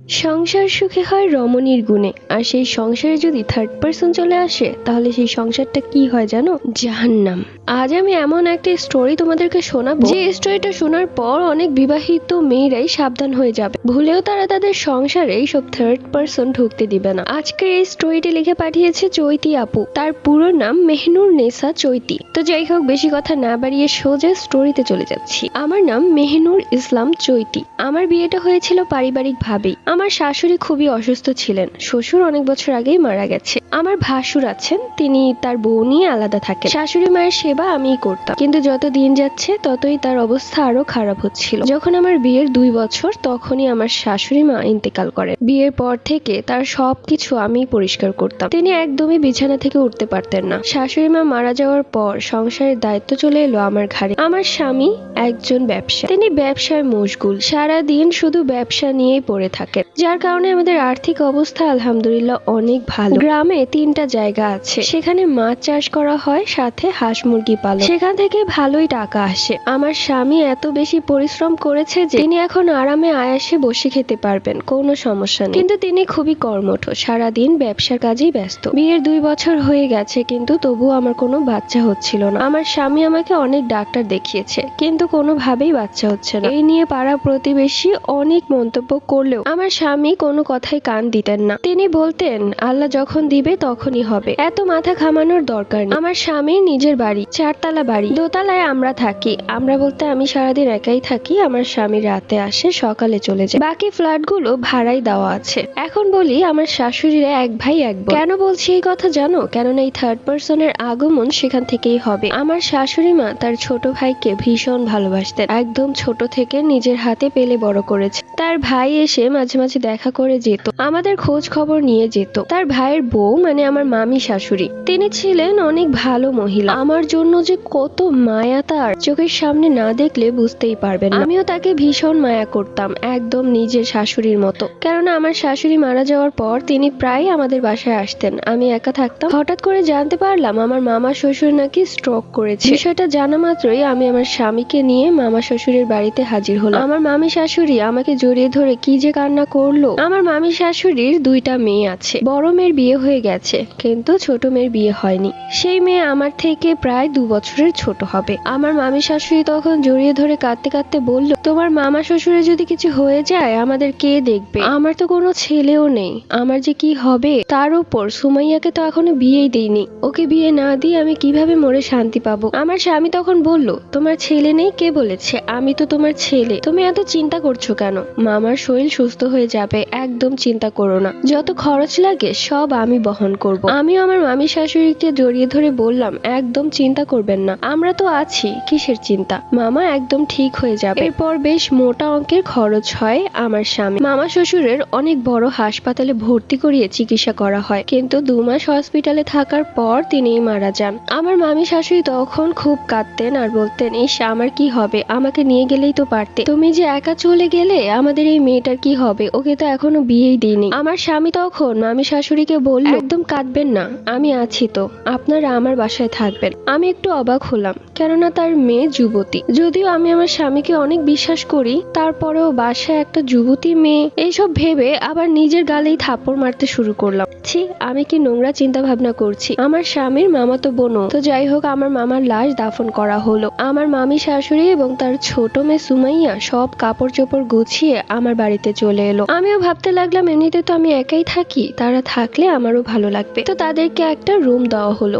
সংসার সুখে হয় রমণীর গুণে, আর সেই সংসারে যদি থার্ড পার্সন চলে আসে তাহলে সেই সংসারটা কি হয় জানো? জাহান্নাম। আজ আমি এমন একটা স্টোরি তোমাদেরকে শোনাবো যে স্টোরিটা শোনার পর অনেক বিবাহিত মেয়েরাই সাবধান হয়ে যাবে, ভুলেও তারা তাদের সংসারে এইসব থার্ড পার্সন ঢুকতে দিবে না। আজকের এই স্টোরিটি লিখে পাঠিয়েছে চৈতি আপু, তার পুরো নাম মেহনুর নেসা চৈতি। তো যাই হোক, বেশি কথা না বাড়িয়ে সোজা স্টোরিতে চলে যাচ্ছি। আমার নাম মেহনুর ইসলাম চৈতি। আমার বিয়েটা হয়েছিল পারিবারিক ভাবেই। আমার শাশুড়ি খুবই অসুস্থ ছিলেন, শ্বশুর অনেক বছর আগেই মারা গেছে। আমার ভাসুর আছেন, তিনি তার বউ নিয়ে আলাদা থাকেন। শাশুড়ি মায়ের সেবা আমিই করতাম, কিন্তু যত দিন যাচ্ছে ততই তার অবস্থা আরো খারাপ হচ্ছিল। যখন আমার বিয়ের 2 বছর তখনই আমার শাশুড়ি মা ইন্তেকাল করেন। বিয়ের পর থেকে তার সবকিছু আমিই পরিষ্কার করতাম। তিনি একদমই বিছানা থেকে উঠতে পারতেন না। শাশুড়ি মা মারা যাওয়ার পর সংসারের দায়িত্ব চলে এলো আমার ঘাড়ে। আমার স্বামী একজন ব্যবসায়ী, তিনি ব্যবসায় মশগুল, সারা দিন শুধু ব্যবসা নিয়েই পড়ে থাকেন, যার কারণে আমাদের আর্থিক অবস্থা আলহামদুলিল্লাহ অনেক ভালো। গ্রামে 3টা জায়গা আছে, সেখানে মাছ চাষ করা হয়, সাথে হাঁস মুরগি পালন, সেখান থেকে ভালোই টাকা আসে। আমার স্বামী এত বেশি পরিশ্রম করেছে যে তিনি এখন আরামে আয়াসে বসে খেতে পারবেন, কোনো সমস্যা নেই। কিন্তু তিনি খুবই কর্মঠ, সারাদিন ব্যবসার কাজেই ব্যস্ত। বিয়ের 2 বছর হয়ে গেছে, কিন্তু তবুও আমার কোনো বাচ্চা হচ্ছিল না। আমার স্বামী আমাকে অনেক ডাক্তার দেখিয়েছে, কিন্তু কোনোভাবেই বাচ্চা হচ্ছে না। এই নিয়ে পাড়া প্রতিবেশী অনেক মন্তব্য করলেও আমার স্বামী কোনো কথাই কান দিতেন না। তিনি বলতেন আল্লাহ যখন দিবে তখনই হবে, এত মাথা ঘামানোর দরকার নেই। আমার স্বামীর নিজের বাড়ি, 4তলা বাড়ি, দোতলায় আমরা থাকি। আমরা বলতে আমি সারাদিন একাই থাকি, আমার স্বামী রাতে আসে, সকালে চলে যায়। বাকি ফ্ল্যাটগুলো ভাড়াই দেওয়া আছে। এখন বলি, আমার শাশুড়িরা 1 ভাই 1 বোন। কেন বলছি এই কথা জানো? কেননা এই থার্ড পার্সনের আগমন সেখান থেকেই হবে। আমার শাশুড়ি মা তার ছোট ভাইকে ভীষণ ভালোবাসতেন, একদম ছোট থেকে নিজের হাতে পেলে বড় করেছে। তার ভাই এসে মাঝে মাঝে দেখা করে যেত, আমাদের খোঁজ খবর নিয়ে যেত। তার ভাইয়ের বউ মানে আমার মামি শাশুড়ি, তিনি ছিলেন অনেক ভালো মহিলা। আমার জন্য যে কত মায়া তার, চোখের সামনে না দেখলে বুঝতেই পারবেন না। আমিও তাকে ভীষণ মায়া করতাম, একদম নিজের শাশুড়ির মতো। কেননা আমার শাশুড়ি মারা যাওয়ার পর তিনি প্রায় আমাদের বাসায় আসতেন, আমি একা থাকতাম। হঠাৎ করে জানতে পারলাম আমার মামা শ্বশুর নাকি স্ট্রোক করেছে। বিষয়টা জানা মাত্রই আমি আমার স্বামীকে নিয়ে মামা শ্বশুরের বাড়িতে হাজির হলাম। আমার মামি শাশুড়ি আমাকে জড়িয়ে ধরে কি যে কান্না করলো। আমার মামি শাশুড়ির 2টা মেয়ে আছে, বড় মেয়ের বিয়ে হয়ে গেছে, কিন্তু ছোট মেয়ের বিয়ে হয়নি। সেই মেয়ে আমার থেকে প্রায় 2 বছরের ছোট হবে। আমার মামি শাশুড়ি তখন জড়িয়ে ধরে কাঁদতে কাঁদতে বলল, তোমার মামা শ্বশুরের যদি কিছু হয়ে যায় আমাদের কে দেখবে? আমার তো কোনো ছেলেও নেই, আমার যে কি হবে? তার উপর সুমাইয়াকে তো এখনো বিয়েই দেইনি, ওকে বিয়ে না দিয়ে আমি কিভাবে মরে শান্তি পাবো? আমার স্বামী তখন বলল, তোমার ছেলে নেই? কে বলেছে? আমি তো তোমার ছেলে, তুমি এত চিন্তা করছো কেন? মামার শরীর সুস্থ হয়ে যাবে, একদম চিন্তা করো না। যত খরচ লাগে সব আমি বহন করব। আমিও আমার মামি শাশুড়িকে জড়িয়ে ধরে বললাম, একদম চিন্তা করবেন না, আমরা তো আছি, কিসের চিন্তা? মামা একদম ঠিক হয়ে যাবে। এরপর বেশ মোটা অঙ্কের খরচ হয় আমার স্বামী। মামা শ্বশুরের অনেক বড় হাসপাতালে ভর্তি করিয়ে চিকিৎসা করা হয়, কিন্তু 2 মাস হসপিটালে থাকার পর তিনিই মারা যান। আমার মামি শাশুড়ি তখন খুব কাঁদতেন আর বলতেন, ইস আমার কি হবে, আমাকে নিয়ে গেলেই তো পারতে, তুমি যে একা চলে গেলে, আমাদের এই মেয়েটার কি হবে? ওকে তো এখনো বিয়েই দিইনি। আমার স্বামী তখন মামি শাশুড়িকে বলল, একদম কাঁদবেন না, আমি আছি তো, আপনারা আমার বাসায় থাকবেন। আমি একটু অবাক হলাম, কেননা তার মেয়ে যুবতী। যদিও আমি আমার স্বামীকে অনেক বিশ্বাস করি, তারপরেও বাসায় একটা যুবতী মেয়ে, এইসব ভেবে আবার নিজের গালেই থাপ্পড় মারতে শুরু করলাম। ছি, আমি কি নোংরা চিন্তা ভাবনা করছি। আমার স্বামীর মামাতো বোনও। তো যাই হোক, আমার মামার লাশ দাফন করা হলো। আমার মামি শাশুড়ি এবং তার ছোট মেয়ে সুমাইয়া সব কাপড় চোপড় গুছিয়ে আমার বাড়িতে চলে এলো। আমিও ভাবতে লাগলাম, এমনিতে তো আমি একাই থাকি, তারা থাকলে আমারও ভালো লাগবে। তো তাদেরকে একটা রুম দেওয়া হলো,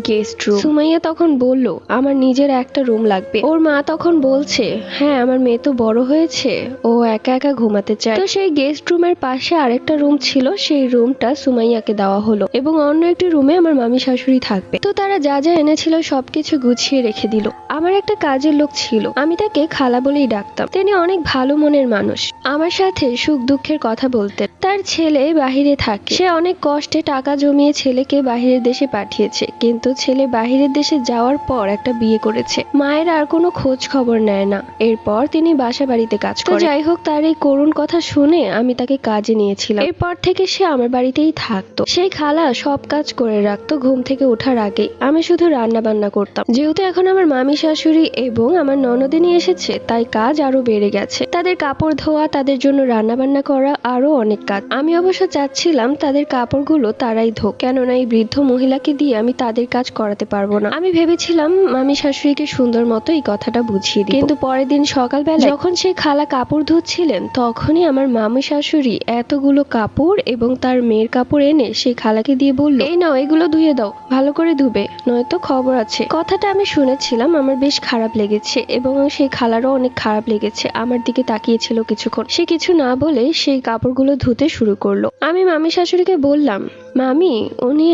গেস্ট রুম। সুমাইয়া তখন বলল, আমার নিজের একটা রুম লাগবে। ওর মা তখন বলছে, হ্যাঁ আমার মেয়ে তো বড় হয়েছে, ও একা একা ঘুমাতে চায়। তো সেই গেস্ট রুমের পাশে আরেকটা রুম ছিল, সেই রুমটা সুমাইয়াকে দেওয়া হলো, এবং অন্য একটি রুমে আমার মামি শাশুড়ি থাকবে। তো তারা যা যা এনেছিল সবকিছু গুছিয়ে রেখে দিল। আমার একটা কাজের লোক ছিল, আমি তাকে খালা বলেই ডাকতাম। তিনি অনেক ভালো মনের মানুষ, আমার সাথে সুখ দুঃখের কথা বলতেন। তার ছেলে বাহিরে থাকে, সে অনেক কষ্টে টাকা জমিয়ে ছেলেকে বাহিরের দেশে পাঠিয়েছে, কিন্তু কিন্তু ছেলে বাহিরের দেশে যাওয়ার পর একটা বিয়ে করেছে। মায়ের আর কোনো খোঁজ খবর নেয় না। এরপর তিনি বাসা বাড়িতে কাজ করে। যাই হোক, তার এই করুণ কথা শুনে আমি তাকে কাজে নিয়েছিলাম। এরপর থেকে সে আমার বাড়িতেই থাকতো। সেই খালা সব কাজ করে রাখতো ঘুম থেকে ওঠার আগে। আমি শুধু রান্না বান্না করতাম। যেহেতু এখন আমার মামি শাশুড়ি এবং আমার ননদিনী এসেছে, তাই কাজ আরো বেড়ে গেছে। তাদের কাপড় ধোয়া, তাদের জন্য রান্না বান্না করা, আরো অনেক কাজ। আমি অবশ্য চাচ্ছিলাম তাদের কাপড়গুলো তারাই ধোক, কেননা এই বৃদ্ধ মহিলাকে দিয়ে আমি তাদের কাজ করাতে পারবো না। আমি ভেবেছিলাম মামি শাশুড়িকে সুন্দর মতো এই কথাটা বুঝিয়ে দিই। কিন্তু পরের দিন সকালবেলা যখন সেই খালা কাপড় ধুচ্ছিলেন, তখনই আমার মামি শাশুড়ি এতগুলো কাপড় এবং তার মেয়ের কাপড় এনে সেই খালাকে দিয়ে বলল, এই নাও, এগুলো ধুয়ে দাও, ভালো করে ধুবে, নয়তো খবর আছে। কথাটা আমি শুনেছিলাম, আমার বেশ খারাপ লেগেছে এবং সেই খালারও অনেক খারাপ লেগেছে। আমার দিকে তাকিয়েছিল কিছুক্ষণ। সে কিছু না বলে সেই কাপড়গুলো ধুতে শুরু করলো। আমি মামি শাশুড়িকে বললাম, মামি, উনি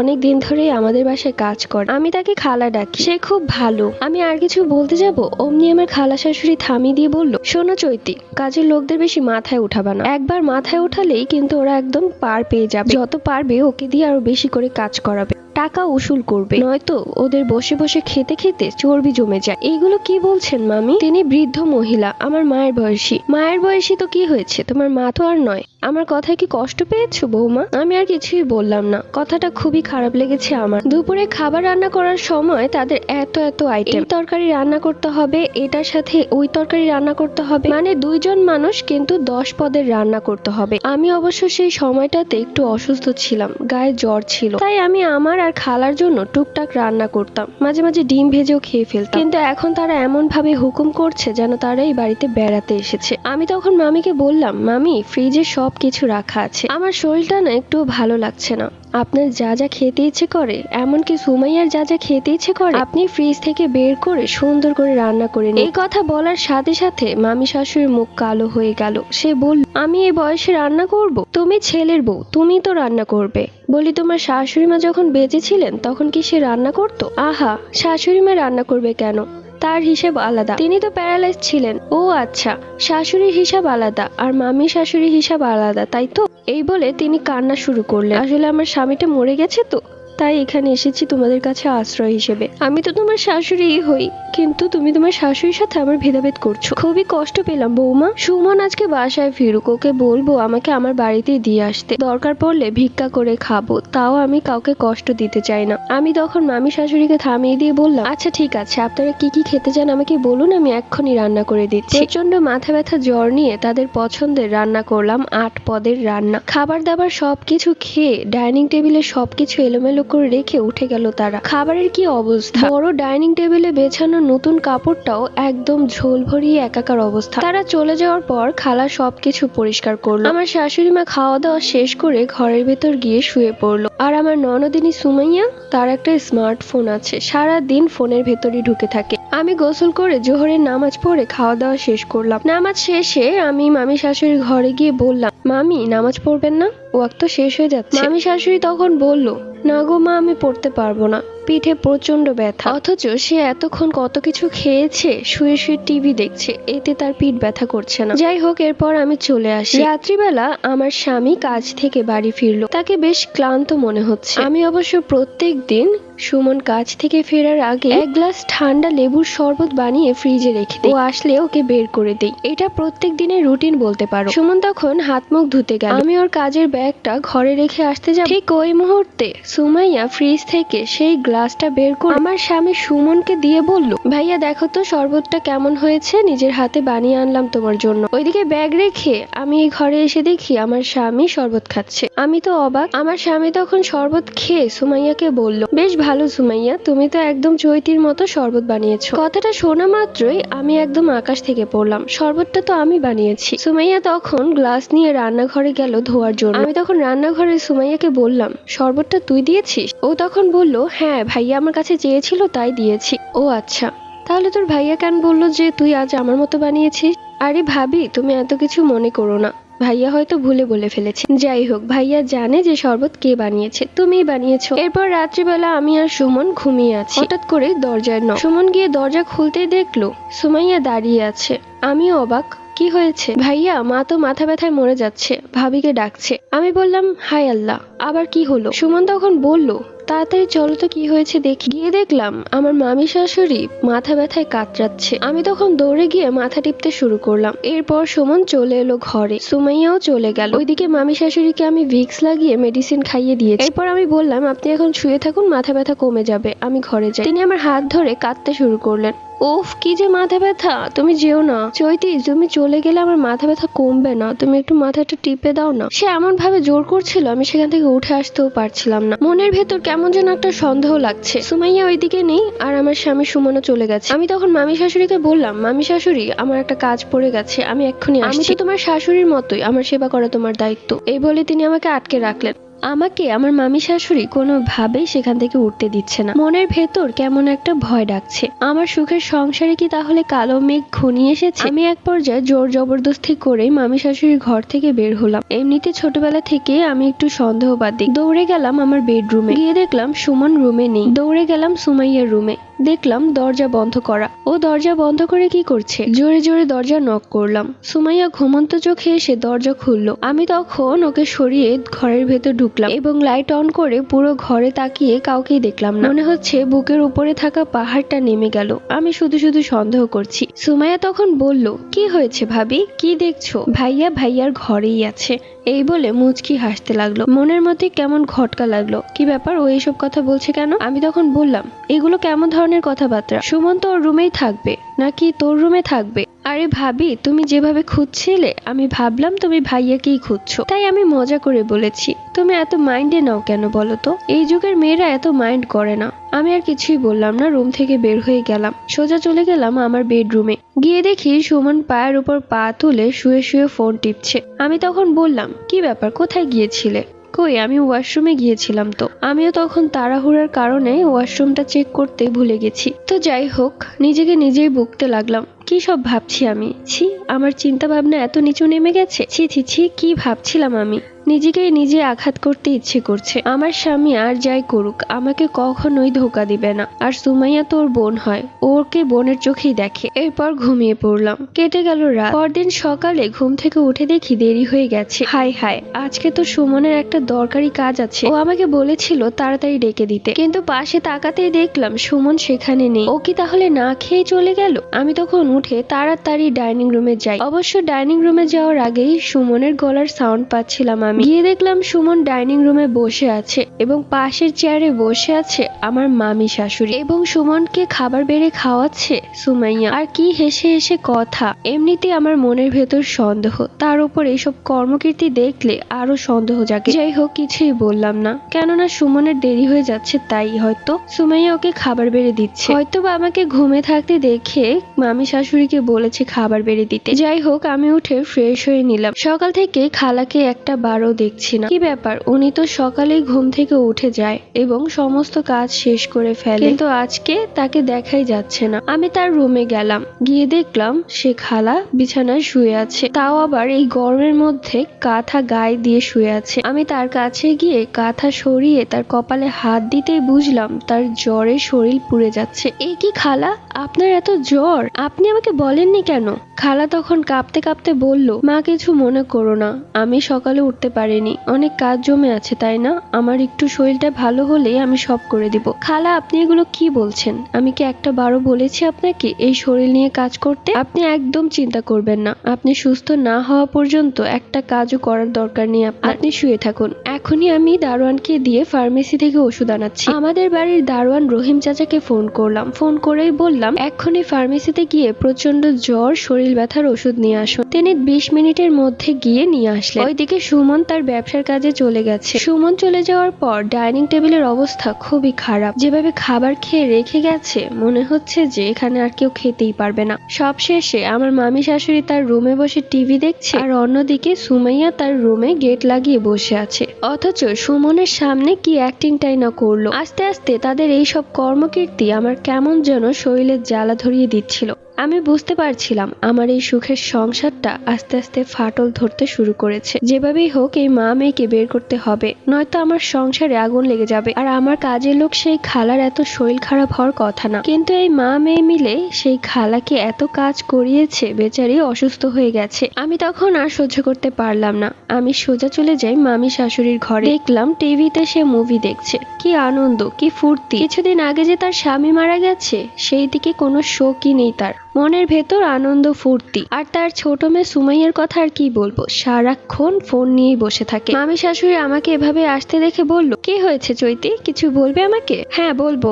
অনেক দিন ধরেই আমাদের বাসায় কাজ করে। আমি তাকে খালা ডাকি, সে খুব ভালো। আমি আর কিছু বলতে যাব, অমনি আমার খালা শাশুড়ি থামিয়ে দিয়ে বলল, শোনো চৈতি, কাজের লোকদের বেশি মাথায় উঠাবা না। একবার মাথায় উঠালেই কিন্তু ওরা একদম পার পেয়ে যাবে। যত পারবে ওকে দিয়ে আরো বেশি করে কাজ করাবে, টাকা উসুল করবে, নয়তো ওদের বসে বসে খেতে খেতে চর্বি জমে যায়। এইগুলো কি বলছেন মামি? তিনি বৃদ্ধ মহিলা, আমার মায়ের বয়সী। মায়ের বয়সী তো কি হয়েছে, তোমার মা তো আর নয়। আমার কথায় কি কষ্ট পেয়েছো বৌমা? আমি আর কিছুই বললাম না। কথাটা খুবই খারাপ লেগেছে আমার। দুপুরে খাবার রান্না করার সময় তাদের এত এত আইটেম, তরকারি রান্না করতে হবে, এটার সাথে ওই তরকারি রান্না করতে হবে, মানে 2 জন মানুষ কিন্তু 10 পদের রান্না করতে হবে। আমি অবশ্য সেই সময়টাতে একটু অসুস্থ ছিলাম, গায়ে জ্বর ছিল, তাই আমি আমার আর খালার জন্য টুকটাক রান্না করতাম, মাঝে মাঝে ডিম ভেজেও খেয়ে ফেলতাম। কিন্তু এখন তারা এমন ভাবে হুকুম করছে যেন তারা এই বাড়িতে বেড়াতে এসেছে। আমি তখন মামিকে বললাম, মামি, ফ্রিজে সবকিছু রাখা আছে, আমার শরীরটা না একটু ভালো লাগছে না। আপনার যা যা খেতে ইচ্ছে করে, এমনকি সুমাইয়ার যা যা খেতে ইচ্ছে করে, আপনি ফ্রিজ থেকে বের করে সুন্দর করে রান্না করে নিন। এই কথা বলার সাথে সাথে মামি শাশুড়ির মুখ কালো হয়ে গেল। সে বলল, আমি এই বয়সে রান্না করব? তুমি ছেলের বউ, তুমি তো রান্না করবে। বলি, তোমার শাশুড়ি মা যখন বেঁচে ছিলেন তখন কি সে রান্না করতো? আহা, শাশুড়ি মা রান্না করবে কেন? তার হিসেব আলাদা, তিনি তো প্যারালাইজ ছিলেন। ও আচ্ছা, শাশুড়ির হিসাব আলাদা আর মামি শাশুড়ির হিসাব আলাদা, তাই তো? এই বলে তিনি কান্না শুরু করলেন। আসলে আমার স্বামীটা মরে গেছে তো, তাই এখানে এসেছি তোমাদের কাছে আশ্রয় হিসেবে। আমি তো তোমার শাশুড়িই হই, কিন্তু তুমি তোমার শাশুড়ির সাথে আমার ভেদাভেদ করছো। খুবই কষ্ট পেলাম বৌমা। সুমন আজকে বাসায় ফিরুক, ওকে বলবো আমাকে আমার বাড়িতেই দিয়ে আসতে, দরকার পড়লে ভিক্ষা করে খাবো, তাও আমি কাউকে কষ্ট দিতে চাই না। আমি তখন মামি শাশুড়িকে থামিয়ে দিয়ে বললাম, আচ্ছা ঠিক আছে, আপনারা কি কি খেতে চান আমাকে বলুন, আমি এক্ষুনি রান্না করে দিচ্ছি। প্রচন্ড মাথা ব্যথা জ্বর নিয়ে তাদের পছন্দের রান্না করলাম 8 পদের রান্না। খাবার দাবার সবকিছু খেয়ে ডাইনিং টেবিলে সবকিছু এলোমেলো করে রেখে উঠে গেল তারা। খাবারের কি অবস্থা! বড় ডাইনিং টেবিলে বেছানো নতুন কাপড়টাও একদম ঝোল ভরিয়ে একাকার অবস্থা। তারা চলে যাওয়ার পর খালা সবকিছু পরিষ্কার করলো। আমার শাশুড়ি মা খাওয়া দাওয়া শেষ করে ঘরের ভেতর গিয়ে শুয়ে পড়লো। আর আমার ননদিনী সুমাইয়া, তার একটা স্মার্টফোন আছে, সারা দিন ফোনের ভেতরই ঢুকে থাকে। আমি গোসল করে জোহরের নামাজ পড়ে খাওয়া দাওয়া শেষ করলাম। নামাজ শেষে আমি মামি শাশুড়ির ঘরে গিয়ে বললাম, মামি, নামাজ পড়বেন না? ওয়াক্ত শেষ হয়ে যাচ্ছে। মামি শাশুড়ি তখন বলল, না গো মা, আমি পড়তে পারবো না, পিঠে প্রচন্ড ব্যথা। অথচ সে এতক্ষণ কত কিছু খেয়েছে, শুয়ে শুয়ে টিভি দেখছে, এতে তার পিঠ ব্যথা করছে না। যাই হোক, এরপর আমি চলে আসি। রাত্রিবেলা আমার স্বামী কাজ থেকে বাড়ি ফিরলো, তাকে বেশ ক্লান্ত মনে হচ্ছে। আমি অবশ্য প্রত্যেক দিন সুমন কাজ থেকে ফেরার আগে 1 গ্লাস ঠান্ডা লেবুর শরবত বানিয়ে ফ্রিজে রেখে দিই। ও আসলে ওকে বের করে দিই। এটা প্রত্যেক দিনের রুটিন বলতে পারো। সুমন তখন হাত মুখ ধুতে গেল। আমি ওর কাজের ব্যাগটা ঘরে রেখে আসতে যাব, ঠিক ওই মুহূর্তে সুমাইয়া ফ্রিজ থেকে সেই গ্লাসটা বের করে আমার স্বামী সুমনকে দিয়ে বলল, ভাইয়া দেখো তো শরবতটা কেমন হয়েছে, নিজের হাতে বানিয়ে আনলাম তোমার জন্য। ওইদিকে ব্যাগ রেখে আমি এই ঘরে এসে দেখি আমার স্বামী শরবত খাচ্ছে। আমি তো অবাক। আমার স্বামী তখন শরবত খেয়ে সুমাইয়াকে বলল, বেশ ভালো সুমাইয়া, তুমি তো একদম চৈতির মতো শরবত বানিয়েছো। কথাটা শোনা মাত্রই আমি একদম আকাশ থেকে পড়লাম, শরবতটা তো আমি বানিয়েছি। সুমাইয়া তখন গ্লাস নিয়ে রান্নাঘরে গেল ধোয়ার জন্য। আমি তখন রান্নাঘরে সুমাইয়াকে বললাম, শরবতটা তুই দিয়েছিস? ও তখন বলল, হ্যাঁ ভাইয়া আমার কাছে চেয়েছিল তাই দিয়েছি। ও আচ্ছা, তাহলে তোর ভাইয়া কেন বললো যে তুই আজ আমার মতো বানিয়েছিস? আরে ভাবি, তুমি এত কিছু মনে করো না, ভাইয়া হয়তো ভুলে বলে ফেলেছে। যাই হোক, ভাইয়া জানে যে শরবত কে বানিয়েছে, তুমিই বানিয়েছো। এরপর রাত্রিবেলা আমি আর সুমন ঘুমিয়ে আছি। হঠাৎ করে দরজায় নক। সুমন গিয়ে দরজা খুলতেই দেখলো সুমাইয়া দাঁড়িয়ে আছে। আমিও অবাক, কি হয়েছে? ভাইয়া, মা তো মাথা ব্যথায় মরে যাচ্ছে, ভাবিকে ডাকছে। আমি বললাম, হায় আল্লাহ, আবার কি হলো? সুমন তখন বলল, তাড়াতাড়ি চলো তো কি হয়েছে দেখি। গিয়ে দেখলাম আমার মামি শাশুড়ি মাথা ব্যথায় কাতরাচ্ছে। আমি তখন দৌড়ে গিয়ে মাথা টিপতে শুরু করলাম। এরপর সুমন চলে এলো ঘরে, সুমাইয়াও চলে গেল। ওইদিকে মামি শাশুড়িকে আমি ভিক্স লাগিয়ে মেডিসিন খাইয়ে দিয়েছি। এরপর আমি বললাম আপনি এখন শুয়ে থাকুন, মাথা ব্যথা কমে যাবে, আমি ঘরে যাই। তিনি আমার হাত ধরে কাঁদতে শুরু করলেন। ওফ, কি যে মাথা ব্যথা, তুমি যেও না চৈতি, তুমি চলে গেলে আমার মাথা ব্যথা কমবে না, তুমি একটু মাথাটা টিপে দাও না। সে এমন ভাবে জোর করছিল আমি সেখান থেকে উঠে আসতেও পারছিলাম না। মনের ভেতর কেমন যেন একটা সন্দেহ লাগছে। সুমাইয়া ওইদিকে নেই আর আমার স্বামী সুমনও চলে গেছে। আমি তখন মামি শাশুড়িকে বললাম, মামি শাশুড়ি আমার একটা কাজ পড়ে গেছে, আমি এক্ষুনি আসছি। আমি তো তোমার শাশুড়ির মতোই, আমার সেবা করা তোমার দায়িত্ব। এই বলে তিনি আমাকে আটকে রাখলেন। আমাকে আমার মামি শাশুড়ি কোনোভাবেই সেখান থেকে উঠতে দিচ্ছে না। মনের ভেতর কেমন একটা ভয় ডাকছে। আমার সুখের সংসারে কি তাহলে কালো মেঘ ঘনিয়ে এসেছে? আমি এক পর্যায়ে জোর জবরদস্তি করেই মামি শাশুড়ির ঘর থেকে বের হলাম। এমনিতে ছোটবেলা থেকে আমি একটু সন্দেহবাদী। দৌড়ে গেলাম আমার বেডরুমে, গিয়ে দেখলাম সুমন রুমে নেই। দৌড়ে গেলাম সুমাইয়ার রুমে, দেখলাম দরজা বন্ধ করা। ও দরজা বন্ধ করে কি করছে? জোরে জোরে দরজা নক করলাম। সুমাইয়া ঘুমন্ত চোখে এসে দরজা খুললো। আমি তখন ওকে সরিয়ে ঘরের ভেতর ঢুকলাম এবং লাইট অন করে পুরো ঘরে তাকিয়ে কাউকেই দেখলাম না। মনে হচ্ছে বুকের উপরে থাকা পাহাড়টা নেমে গেল। আমি শুধু শুধু সন্দেহ করছি। সুমাইয়া তখন বলল, কি হয়েছে ভাবি, কি দেখছো? ভাইয়া ভাইয়ার ঘরেই আছে, এই বলে মুচকি হাসতে লাগলো। মনের মধ্যে কেমন খটকা লাগলো, কি ব্যাপার ও এইসব কথা বলছে কেন? আমি তখন বললাম, এগুলো কেমন ধরনের কথাবার্তা? সুমন তো ওর রুমেই থাকবে, নাকি তোর রুমে থাকবে? আরে ভাবি, তুমি যেভাবে খুঁজছিলে আমি ভাবলাম তুমি ভাইয়াকেই খুঁজছো, তাই আমি মজা করে বলেছি। তুমি এত মাইন্ডে নাও কেন বলো তো? এই যুগের মেয়েরা এত মাইন্ড করে না। আমি আর কিছুই বললাম না, রুম থেকে বের হয়ে গেলাম। সোজা চলে গেলাম আমার বেডরুমে। গিয়ে দেখি সুমন পায়ের উপর পা তুলে শুয়ে শুয়ে ফোন টিপছে। আমি তখন বললাম, কি ব্যাপার, কোথায় গিয়েছিলে? কই, আমি ওয়াশরুমে গিয়েছিলাম তো। আমিও তখন তাড়াহুড়ার কারণে ওয়াশরুমটা চেক করতে ভুলে গেছি। তো যাই হোক, নিজেকে নিজেই বকতে লাগলাম। কি সব ভাবছি আমি, ছি, আমার চিন্তা ভাবনা এত নিচু নেমে গেছে। ছি ছি ছি, কি ভাবছিলাম আমি। নিজেকেই নিজে আঘাত করতে ইচ্ছে করছে। আমার স্বামী আর যাই করুক আমাকে কখনোই ধোকা দিবে না। আর সুমাইয়া তো ওর বোন হয়, ওকে বোনের চোখেই দেখে। এরপর ঘুমিয়ে পড়লাম। কেটে গেল রাত। পরদিন সকালে ঘুম থেকে উঠে দেখি দেরি হয়ে গেছে। হায় হায়, আজকে তো সুমনের একটা দরকারি কাজ আছে। ও আমাকে বলেছিল তাড়াতাড়ি ডেকে দিতে, কিন্তু পাশে তাকাতেই দেখলাম সুমন সেখানে নেই। ও কি তাহলে না খেয়ে চলে গেল? আমি তখন উঠে তাড়াতাড়ি ডাইনিং রুমে যাই। অবশ্য ডাইনিং রুমে যাওয়ার আগেই সুমনের গলার সাউন্ড পাচ্ছিলাম। আমি গিয়ে দেখলাম সুমন ডাইনিং রুমে বসে আছে এবং পাশের চেয়ারে বসে আছে আমার মামি শাশুড়ি, এবং সুমনকে খাবার বেড়ে খাওয়াচ্ছে সুমাইয়া। আর কি হেসে হেসে কথা। এমনিতে আমার মনের ভেতর সন্দেহ, তার উপর এইসব কর্মকীর্তি দেখলে আরো সন্দেহ জাগে। যাই হোক, কিছুই বললাম না, কেননা সুমনের দেরি হয়ে যাচ্ছে, তাই হয়তো সুমাইয়া ওকে খাবার বেড়ে দিচ্ছে। হয়তো বা আমাকে ঘুমে থাকতে দেখে মামি শাশুড়িকে বলেছে খাবার বেড়ে দিতে। যাই হোক, আমি উঠে ফ্রেশ হয়ে নিলাম। সকাল থেকে খালাকে একটা বারও দেখছি না। কি ব্যাপার, উনি তো সকালেই ঘুম থেকে উঠে যায় এবং সমস্ত কাজ শেষ করে ফেলে, কিন্তু আজকে তাকে দেখাই যাচ্ছে না। আমি তার রুমে গেলাম, গিয়ে দেখলাম সে খালা বিছানায় শুয়ে আছে, তাও আবার এই গরমের মধ্যে কাঁথা গায়ে দিয়ে শুয়ে আছে। আমি তার কাছে গিয়ে কাঁথা সরিয়ে তার কপালে হাত দিতেই বুঝলাম তার জ্বরে শরীর পুড়ে যাচ্ছে। এই কি খালা, আপনার এত জ্বর, আপনি আমাকে বলেননি কেন? খালা তখন কাঁপতে কাঁপতে বলল, মা কিছু মনে করো না, আমি সকালে উঠতে পারিনি, অনেক কাজ জমে আছে, তাই না? আমার একটু শরীরটা ভালো হলেই আমি সব করে দিব। খালা, আপনি এগুলো কি বলছেন? আমি কি একটা বারও বলেছি আপনাকে এই শরীর নিয়ে কাজ করতে? আপনি একদম চিন্তা করবেন না, আপনি সুস্থ না হওয়া পর্যন্ত একটা কাজও করার দরকার নেই। আপনি শুয়ে থাকুন। এখনই আমি দারোয়ানকে দিয়ে ফার্মেসি থেকে ওষুধ আনাচ্ছি। আমাদের বাড়ির দারোয়ান রহিম চাচাকে ফোন করলাম। ফোন করেই বললাম এক্ষুনি ফার্মেসিতে গিয়ে প্রচন্ড জ্বর শরীর ব্যথার ওষুধ নিয়ে আসুন। তিনি 20 মিনিটের মধ্যে গিয়ে নিয়ে আসলেন। ওইদিকে সুমন তার ব্যবসার কাজে চলে গেছে। সুমন চলে যাওয়ার পর ডাইনিং টেবিলের অবস্থা খুবই খারাপ। যেভাবে খাবার খেয়ে রেখে গেছে, মনে হচ্ছে যে এখানে আর কেউ খেতেই পারবে না। সব শেষে আমার মামি শাশুড়ি তার রুমে বসে টিভি দেখছে, আর অন্যদিকে সুমাইয়া তার রুমে গেট লাগিয়ে বসে আছে। অথচ সুমনের সামনে কি অ্যাক্টিংটাই না করলো। আস্তে আস্তে তাদের এইসব কর্মকীর্তি আমার কেমন যেন শরীরের জ্বালা ধরিয়ে দিচ্ছিল। আমি বুঝতে পারছিলাম আমার এই সুখের সংসারটা আস্তে আস্তে ফাটল ধরতে শুরু করেছে। যেভাবেই হোক এই মা মেয়েকে বের করতে হবে, নয়তো আমার সংসারে আগুন লেগে যাবে। আর আমার কাজের লোক সেই খালার এত শরীর খারাপ হওয়ার কথা না, কিন্তু এই মা মেয়ে মিলে সেই খালাকে এত কাজ করিয়েছে, বেচারি অসুস্থ হয়ে গেছে। আমি তখন আর সহ্য করতে পারলাম না, আমি সোজা চলে যাই মামি শাশুড়ির ঘরে। দেখলাম টিভিতে সে মুভি দেখছে। কি আনন্দ, কি ফুর্তি! কিছুদিন আগে যে তার স্বামী মারা গেছে, সেই দিকে কোনো শোকই নেই তার। মনের ভেতর আনন্দ ফুর্তি। আর তার ছোট মেয়ে সুমাইয়ার কথা আর কি বলবো, সারাক্ষণ ফোন নিয়েই বসে থাকে। মামি শাশুড়ি আমাকে এভাবে আসতে দেখে বলল, কি হয়েছে চৈতি, কিছু বলবে আমাকে? হ্যাঁ বলবো,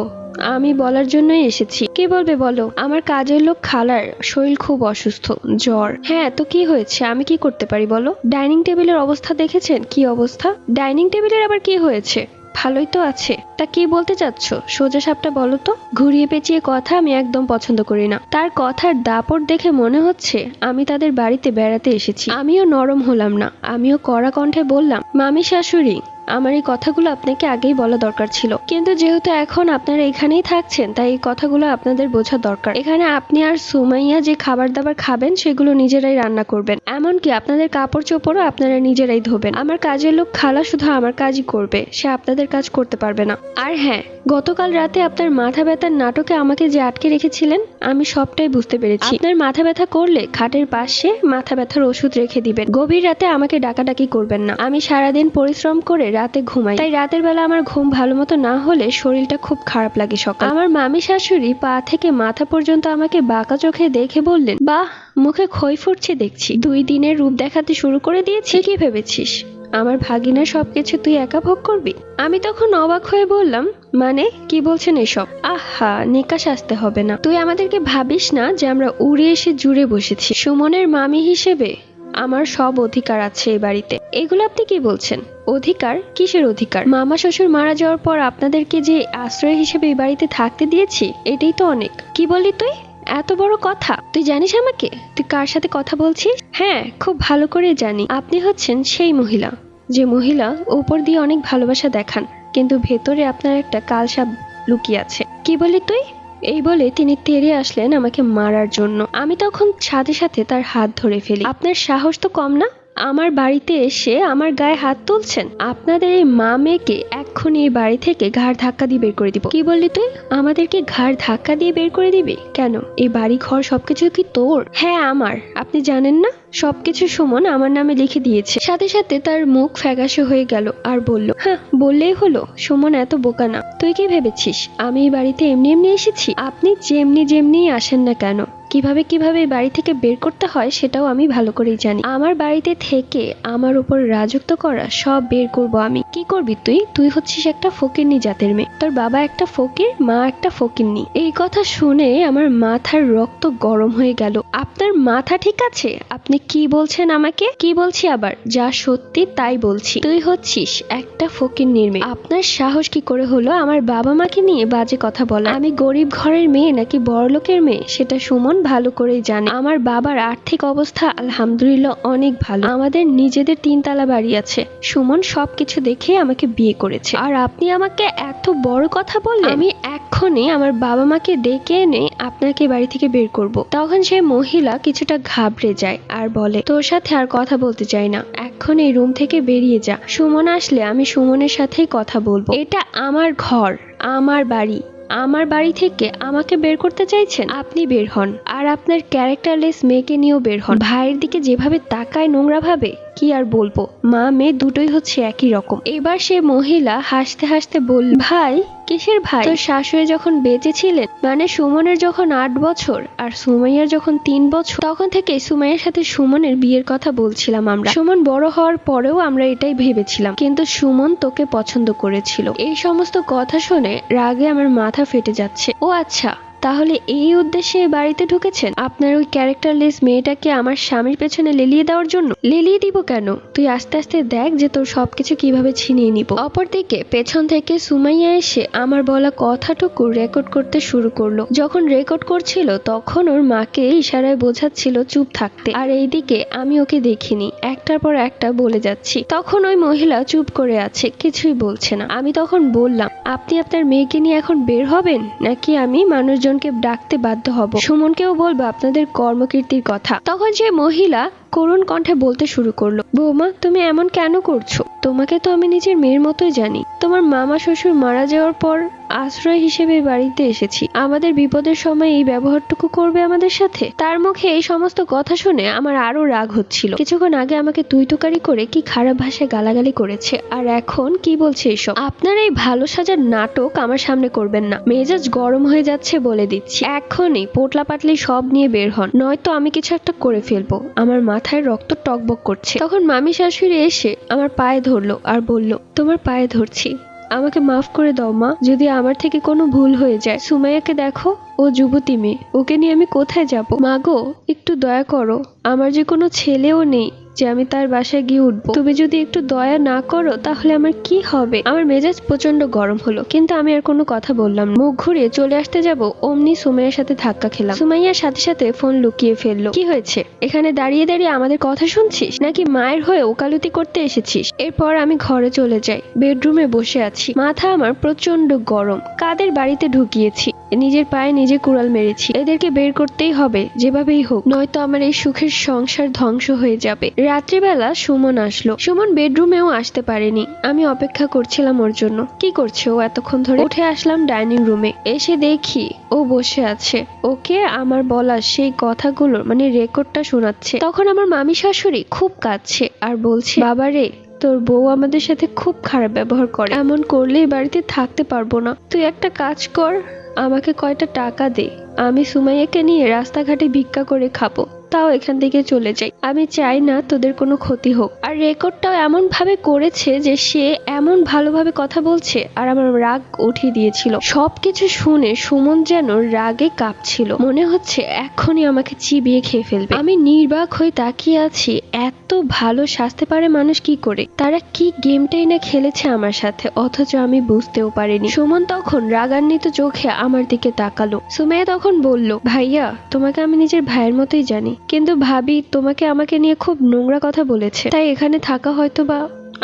আমি বলার জন্যই এসেছি। কি বলবে বলো? আমার কাজের লোক খালার শরীর খুব অসুস্থ, জ্বর। হ্যাঁ তো কি হয়েছে, আমি কি করতে পারি বলো? ডাইনিং টেবিলের অবস্থা দেখেছেন কি অবস্থা? ডাইনিং টেবিলের আবার কি হয়েছে? ভালোই তো আছে। তা কি বলতে চাচ্ছ, সোজা সাপটা বলো তো। ঘুরিয়ে পেঁচিয়ে কথা আমি একদম পছন্দ করি না। তার কথার দাপট দেখে মনে হচ্ছে আমি তাদের বাড়িতে বেড়াতে এসেছি। আমিও নরম হলাম না, আমিও কড়া কণ্ঠে বললাম, মামি শাশুড়ি, আমার এই কথাগুলো আপনাকে আগেই বলা দরকার ছিল, কিন্তু যেহেতু এখন আপনারা এখানেই থাকছেন, তাই এই কথাগুলো আপনাদের বোঝা দরকার। এখানে আপনি আর সুমাইয়া যে খাবার দাবার খাবেন সেগুলো নিজেরাই রান্না করবেন, এমনকি আপনাদের কাপড় চোপড়ও আপনারা নিজেরাই ধোবেন। আমার কাজের লোক খালা শুধু আমার কাজই করবে, সে আপনাদের কাজ করতে পারবে না। আর হ্যাঁ, গতকাল রাতে আপনার মাথা ব্যথার নাটকে আমাকে যে আটকে রেখেছিলেন, আমি সবটাই বুঝতে পেরেছি। আপনার মাথা ব্যথা করলে খাটের পাশে মাথা ব্যথার ওষুধ রেখে দিবেন। গভীর রাতে আমাকে ডাকাডাকি করবেন না। আমি সারাদিন পরিশ্রম করে রাতে ঘুমাই, তাই রাতের বেলা আমার ঘুম ভালো মতো না হলে শরীরটা খুব খারাপ লাগে সকাল। আমার মামি শাশুড়ি পা থেকে মাথা পর্যন্ত আমাকে বাঁকা চোখে দেখে বললেন, বাহ, মুখে খই ফুটছে দেখছি, 2 দিনের রূপ দেখাতে শুরু করে দিয়েছি। কি ভেবেছিস আমার ভাগিনার সবকিছু তুই একা ভোগ করবি? আমি তখন অবাক হয়ে বললাম, মানে কি বলছেন এসব? আহা, নিকাশ আসতে হবে না। তুই আমাদেরকে ভাবিস না যে আমরা উড়ে এসে জুড়ে বসেছি। সুমনের মামি হিসেবে আমার সব অধিকার আছে এই বাড়িতে। এগুলো আপনি কি বলছেন? অধিকার? কিসের অধিকার? মামা শ্বশুর মারা যাওয়ার পর আপনাদেরকে যে আশ্রয় হিসেবে এই বাড়িতে থাকতে দিয়েছি, এটাই তো অনেক। কি বললি তুই? এত বড় কথা! তুই জানিস আমাকে? তুই কার সাথে কথা বলছিস? হ্যাঁ, খুব ভালো করে জানি। আপনি হচ্ছেন সেই মহিলা, যে মহিলা উপর দিয়ে অনেক ভালোবাসা দেখান, কিন্তু ভেতরে আপনার একটা কালসাপ লুকিয়ে আছে। কি বললি তুই? এই বলে তিনি তেড়ে আসলেন আমাকে মারার জন্য। আমি তখন সাথে সাথে তার হাত ধরে ফেলি। আপনার সাহস তো কম না, আমার বাড়িতে এসে আমার গায়ে হাত তুলছেন। আপনাদের এই মা মেয়েকে এক্ষুনি এই বাড়ি থেকে ঘাড় ধাক্কা দিয়ে বের করে দিব। কি বললি তুই? আমাদেরকে ঘাড় ধাক্কা দিয়ে বের করে দিবি? কেন, এই বাড়ি ঘর সবকিছু কি তোর? হ্যাঁ আমার। আপনি জানেন না সবকিছু সুমন আমার নামে লিখে দিয়েছে। সাথে সাথে তার মুখ ফ্যাকাশে হয়ে গেল আর বলল, হ্যাঁ বললেই হলো, সুমন এত বোকা না। তুই কি ভেবেছিস আমি এই বাড়িতে এমনি এমনি এসেছি? আপনি যেমনি যেমনি আসেন না কেন, কিভাবে কিভাবে এই বাড়ি থেকে বের করতে হয় সেটাও আমি ভালো করেই জানি। আমার বাড়িতে থেকে আমার উপর রাজত্ব করা সব বের করব আমি। কি করবি তুই? তুই হচ্ছিস একটা ফকিরনি জাতের মেয়ে। তোর বাবা একটা ফকির, মা একটা ফকিরনি। এই কথা শুনে আমার মাথার রক্ত গরম হয়ে গেল। আপনার মাথা ঠিক আছে? আপনি কি বলছেন আমাকে? কি বলছি আবার? যা সত্যি তাই বলছি। তুই হচ্ছিস একটা ফকিরনির মেয়ে। আপনার সাহস কি করে হলো আমার বাবা মাকে নিয়ে বাজে কথা বলা? আমি গরিব ঘরের মেয়ে নাকি বড়লোকের মেয়ে সেটা সুমন ভালো করেই জানে। আমার বাবার আর্থিক অবস্থা আলহামদুলিল্লাহ অনেক ভালো। আমাদের নিজেদের 3 তলা বাড়ি আছে। সুমন সবকিছু দেখে আমাকে বিয়ে করেছে। আর আপনি আমাকে এত বড় কথা বললেন? আমি এক্ষুনি আমার বাবা মাকে ডেকে এনে আপনাকে বাড়ি থেকে বের করব। তখন সেই মহিলা কিছুটা ঘাবড়ে যায় আর বলে, তোর সাথে আর কথা বলতে চাই না, এখন এই রুম থেকে বেরিয়ে যা। সুমন আসলে আমি সুমনের সাথেই কথা বলবো। এটা আমার ঘর, আমার বাড়ি। আমার বাড়ি থেকে আমাকে বের করতে চাইছেন? আপনি বের হন, আর আপনার ক্যারেক্টারলেস মেয়েকে নিয়েও বের হন। ভাইয়ের দিকে যেভাবে তাকায় নোংরা ভাবে, কি আর বলবো, মা মেয়ে দুটোই হচ্ছে একই রকম। এবার সে মহিলা হাসতে হাসতে বলল, ভাই? কিসের ভাই? তোর শাশুড়ি যখন বেঁচে ছিলেন, মানে সুমনের যখন 8 বছর আর সুমাইয়ার যখন 3 বছর, তখন থেকে সুমাইয়ার সাথে সুমনের বিয়ের কথা বলছিলাম আমরা। সুমন বড় হওয়ার পরেও আমরা এটাই ভেবেছিলাম, কিন্তু সুমন তোকে পছন্দ করেছিল। এই সমস্ত কথা শুনে রাগে আমার মাথা ফেটে যাচ্ছে। ও আচ্ছা, তাহলে এই উদ্দেশ্যে বাড়িতে ঢুকেছেন আপনার ওই ক্যারেক্টারলেস মেয়েটাকে আমার স্বামীর পেছনে লেলিয়ে দেওয়ার জন্য? লেলিয়ে দিব কেন? তুই আস্তে আস্তে দেখ যে তোর সবকিছু কিভাবে ছিনিয়ে নিব। অপরদিকে পেছন থেকে সুমাইয়া এসে আমার বলা কথাটুকু রেকর্ড করতে শুরু করলো। যখন রেকর্ড করছিল তখন ওর মাকে ইশারায় বোঝাচ্ছিল চুপ থাকতে, আর এইদিকে আমি ওকে দেখিনি, একটার পর একটা বলে যাচ্ছি। তখন ওই মহিলা চুপ করে আছে, কিছুই বলছে না। আমি তখন বললাম, আপনি আপনার মেয়েকে নিয়ে এখন বের হবেন নাকি আমি মানুষজনকে ডাকতে বাধ্য হব, সুমনকেও বলবো আপনাদের কর্মকীর্তির কথা। তখন সে মহিলা করুণ কণ্ঠে বলতে শুরু করলো, বৌমা তুমি এমন কেন করছো? তোমাকে তো আমি নিজের মেয়ের মতোই জানি। তোমার মামা শ্বশুর মারা যাওয়ার পর আশ্রয় হিসেবে বাড়িতে এসেছি, আমাদের বিপদের সময় এই ব্যবহারটুকু করবে আমাদের সাথে? তার মুখে এই সমস্ত কথা শুনে আমার আরো রাগ হচ্ছিল। কিছুক্ষণ আগে আমাকে তুই তুকারি করে কি খারাপ ভাষায় গালাগালি করেছে, আর এখন কি বলছে এসব? আপনার এই ভালো সাজার নাটক আমার সামনে করবেন না। মেজাজ গরম হয়ে যাচ্ছে বলে দিচ্ছি। এখনই পোটলা পাটলি সব নিয়ে বের হন, নয়তো আমি কিছু একটা করে ফেলবো। আমার মাথায় রক্ত টকবক করছে। তখন মামি শাশুড়ি এসে আমার পায়ে ধরলো আর বলল, তোমার পায়ে ধরছি, আমাকে মাফ করে দাও মা, যদি আমার থেকে কোনো ভুল হয়ে যায়। সুমাইয়াকে দেখো, ও যুবতী মেয়ে, ওকে নিয়ে আমি কোথায় যাব? মা গো, একটু দয়া করো, আমার যে কোনো ছেলেও নেই যে আমি তার বাসায় গিয়ে উঠবো। তুমি যদি একটু দয়া না করো তাহলে আমার কি হবে? আমার মেজাজ প্রচন্ড গরম হলো, কিন্তু আমি আর কোনো কথা বললাম না। মুখ ঘুরিয়ে চলে আসতে যাব, অমনি সুমাইয়ার সাথে ধাক্কা খেলাম। সুমাইয়ার সাথে সাথে ফোন লুকিয়ে ফেললো। কি হয়েছে? এখানে দাঁড়িয়ে দাঁড়িয়ে আমাদের কথা শুনছিস নাকি মায়ের হয়ে ওকালতি করতে এসেছিস? এরপর আমি ঘরে চলে যাই, বেডরুমে বসে আছি। মাথা আমার প্রচন্ড গরম। কাদের বাড়িতে ঢুকিয়েছি, নিজের পায়ে নিজে কুড়াল মেরেছি। এদেরকে বের করতেই হবে যেভাবেই হোক, নয়তো আমার এই সুখের সংসার ধ্বংস হয়ে যাবে। রাত্রিবেলা সুমন আসলো। সুমন বেডরুমেও আসতে পারেনি, আমি অপেক্ষা করছিলাম ওর জন্য। কি করছে ও এতক্ষণ ধরে? উঠে আসলাম ডাইনিং রুমে, এসে দেখি ও বসে আছে। ওকে আমার বলা সেই কথাগুলোর রেকর্ডটা শোনাচ্ছে। তখন আমার মামি শাশুড়ি খুব কাঁদছে আর বলছে, বাবারে তোর বউ আমাদের সাথে খুব খারাপ ব্যবহার করে, এমন করলে এই বাড়িতে থাকতে পারবো না। তুই একটা কাজ কর, আমাকে কয়টা টাকা দে, আমি সুমাইয়াকে নিয়ে রাস্তাঘাটে ভিক্ষা করে খাবো, তাও এখান থেকে চলে যাই। আমি চাই না তোদের কোনো ক্ষতি হোক। আর রেকর্ডটাও এমন ভাবে করেছে যে সে এমন ভালোভাবে কথা বলছে, আর আমার রাগ উঠিয়ে দিয়েছিল। সবকিছু শুনে সুমন যেন রাগে কাঁপছিল, মনে হচ্ছে এখনই আমাকে চিবিয়ে খেয়ে ফেলবে। আমি নির্বাক হয়ে তাকিয়ে আছি, এত ভালো সাজতে পারে মানুষ কি করে? তারা কি গেমটাই না খেলেছে আমার সাথে, অথচ আমি বুঝতেও পারিনি। সুমন তখন রাগান্বিত চোখে আমার দিকে তাকালো। সুমাইয়া তখন বলল, ভাইয়া তোমাকে আমি নিজের ভাইয়ের মতোই জানি, কিন্তু ভাবি তোমাকে আমাকে নিয়ে খুব নোংরা কথা বলেছে, তাই এখানে থাকা হয়তো বা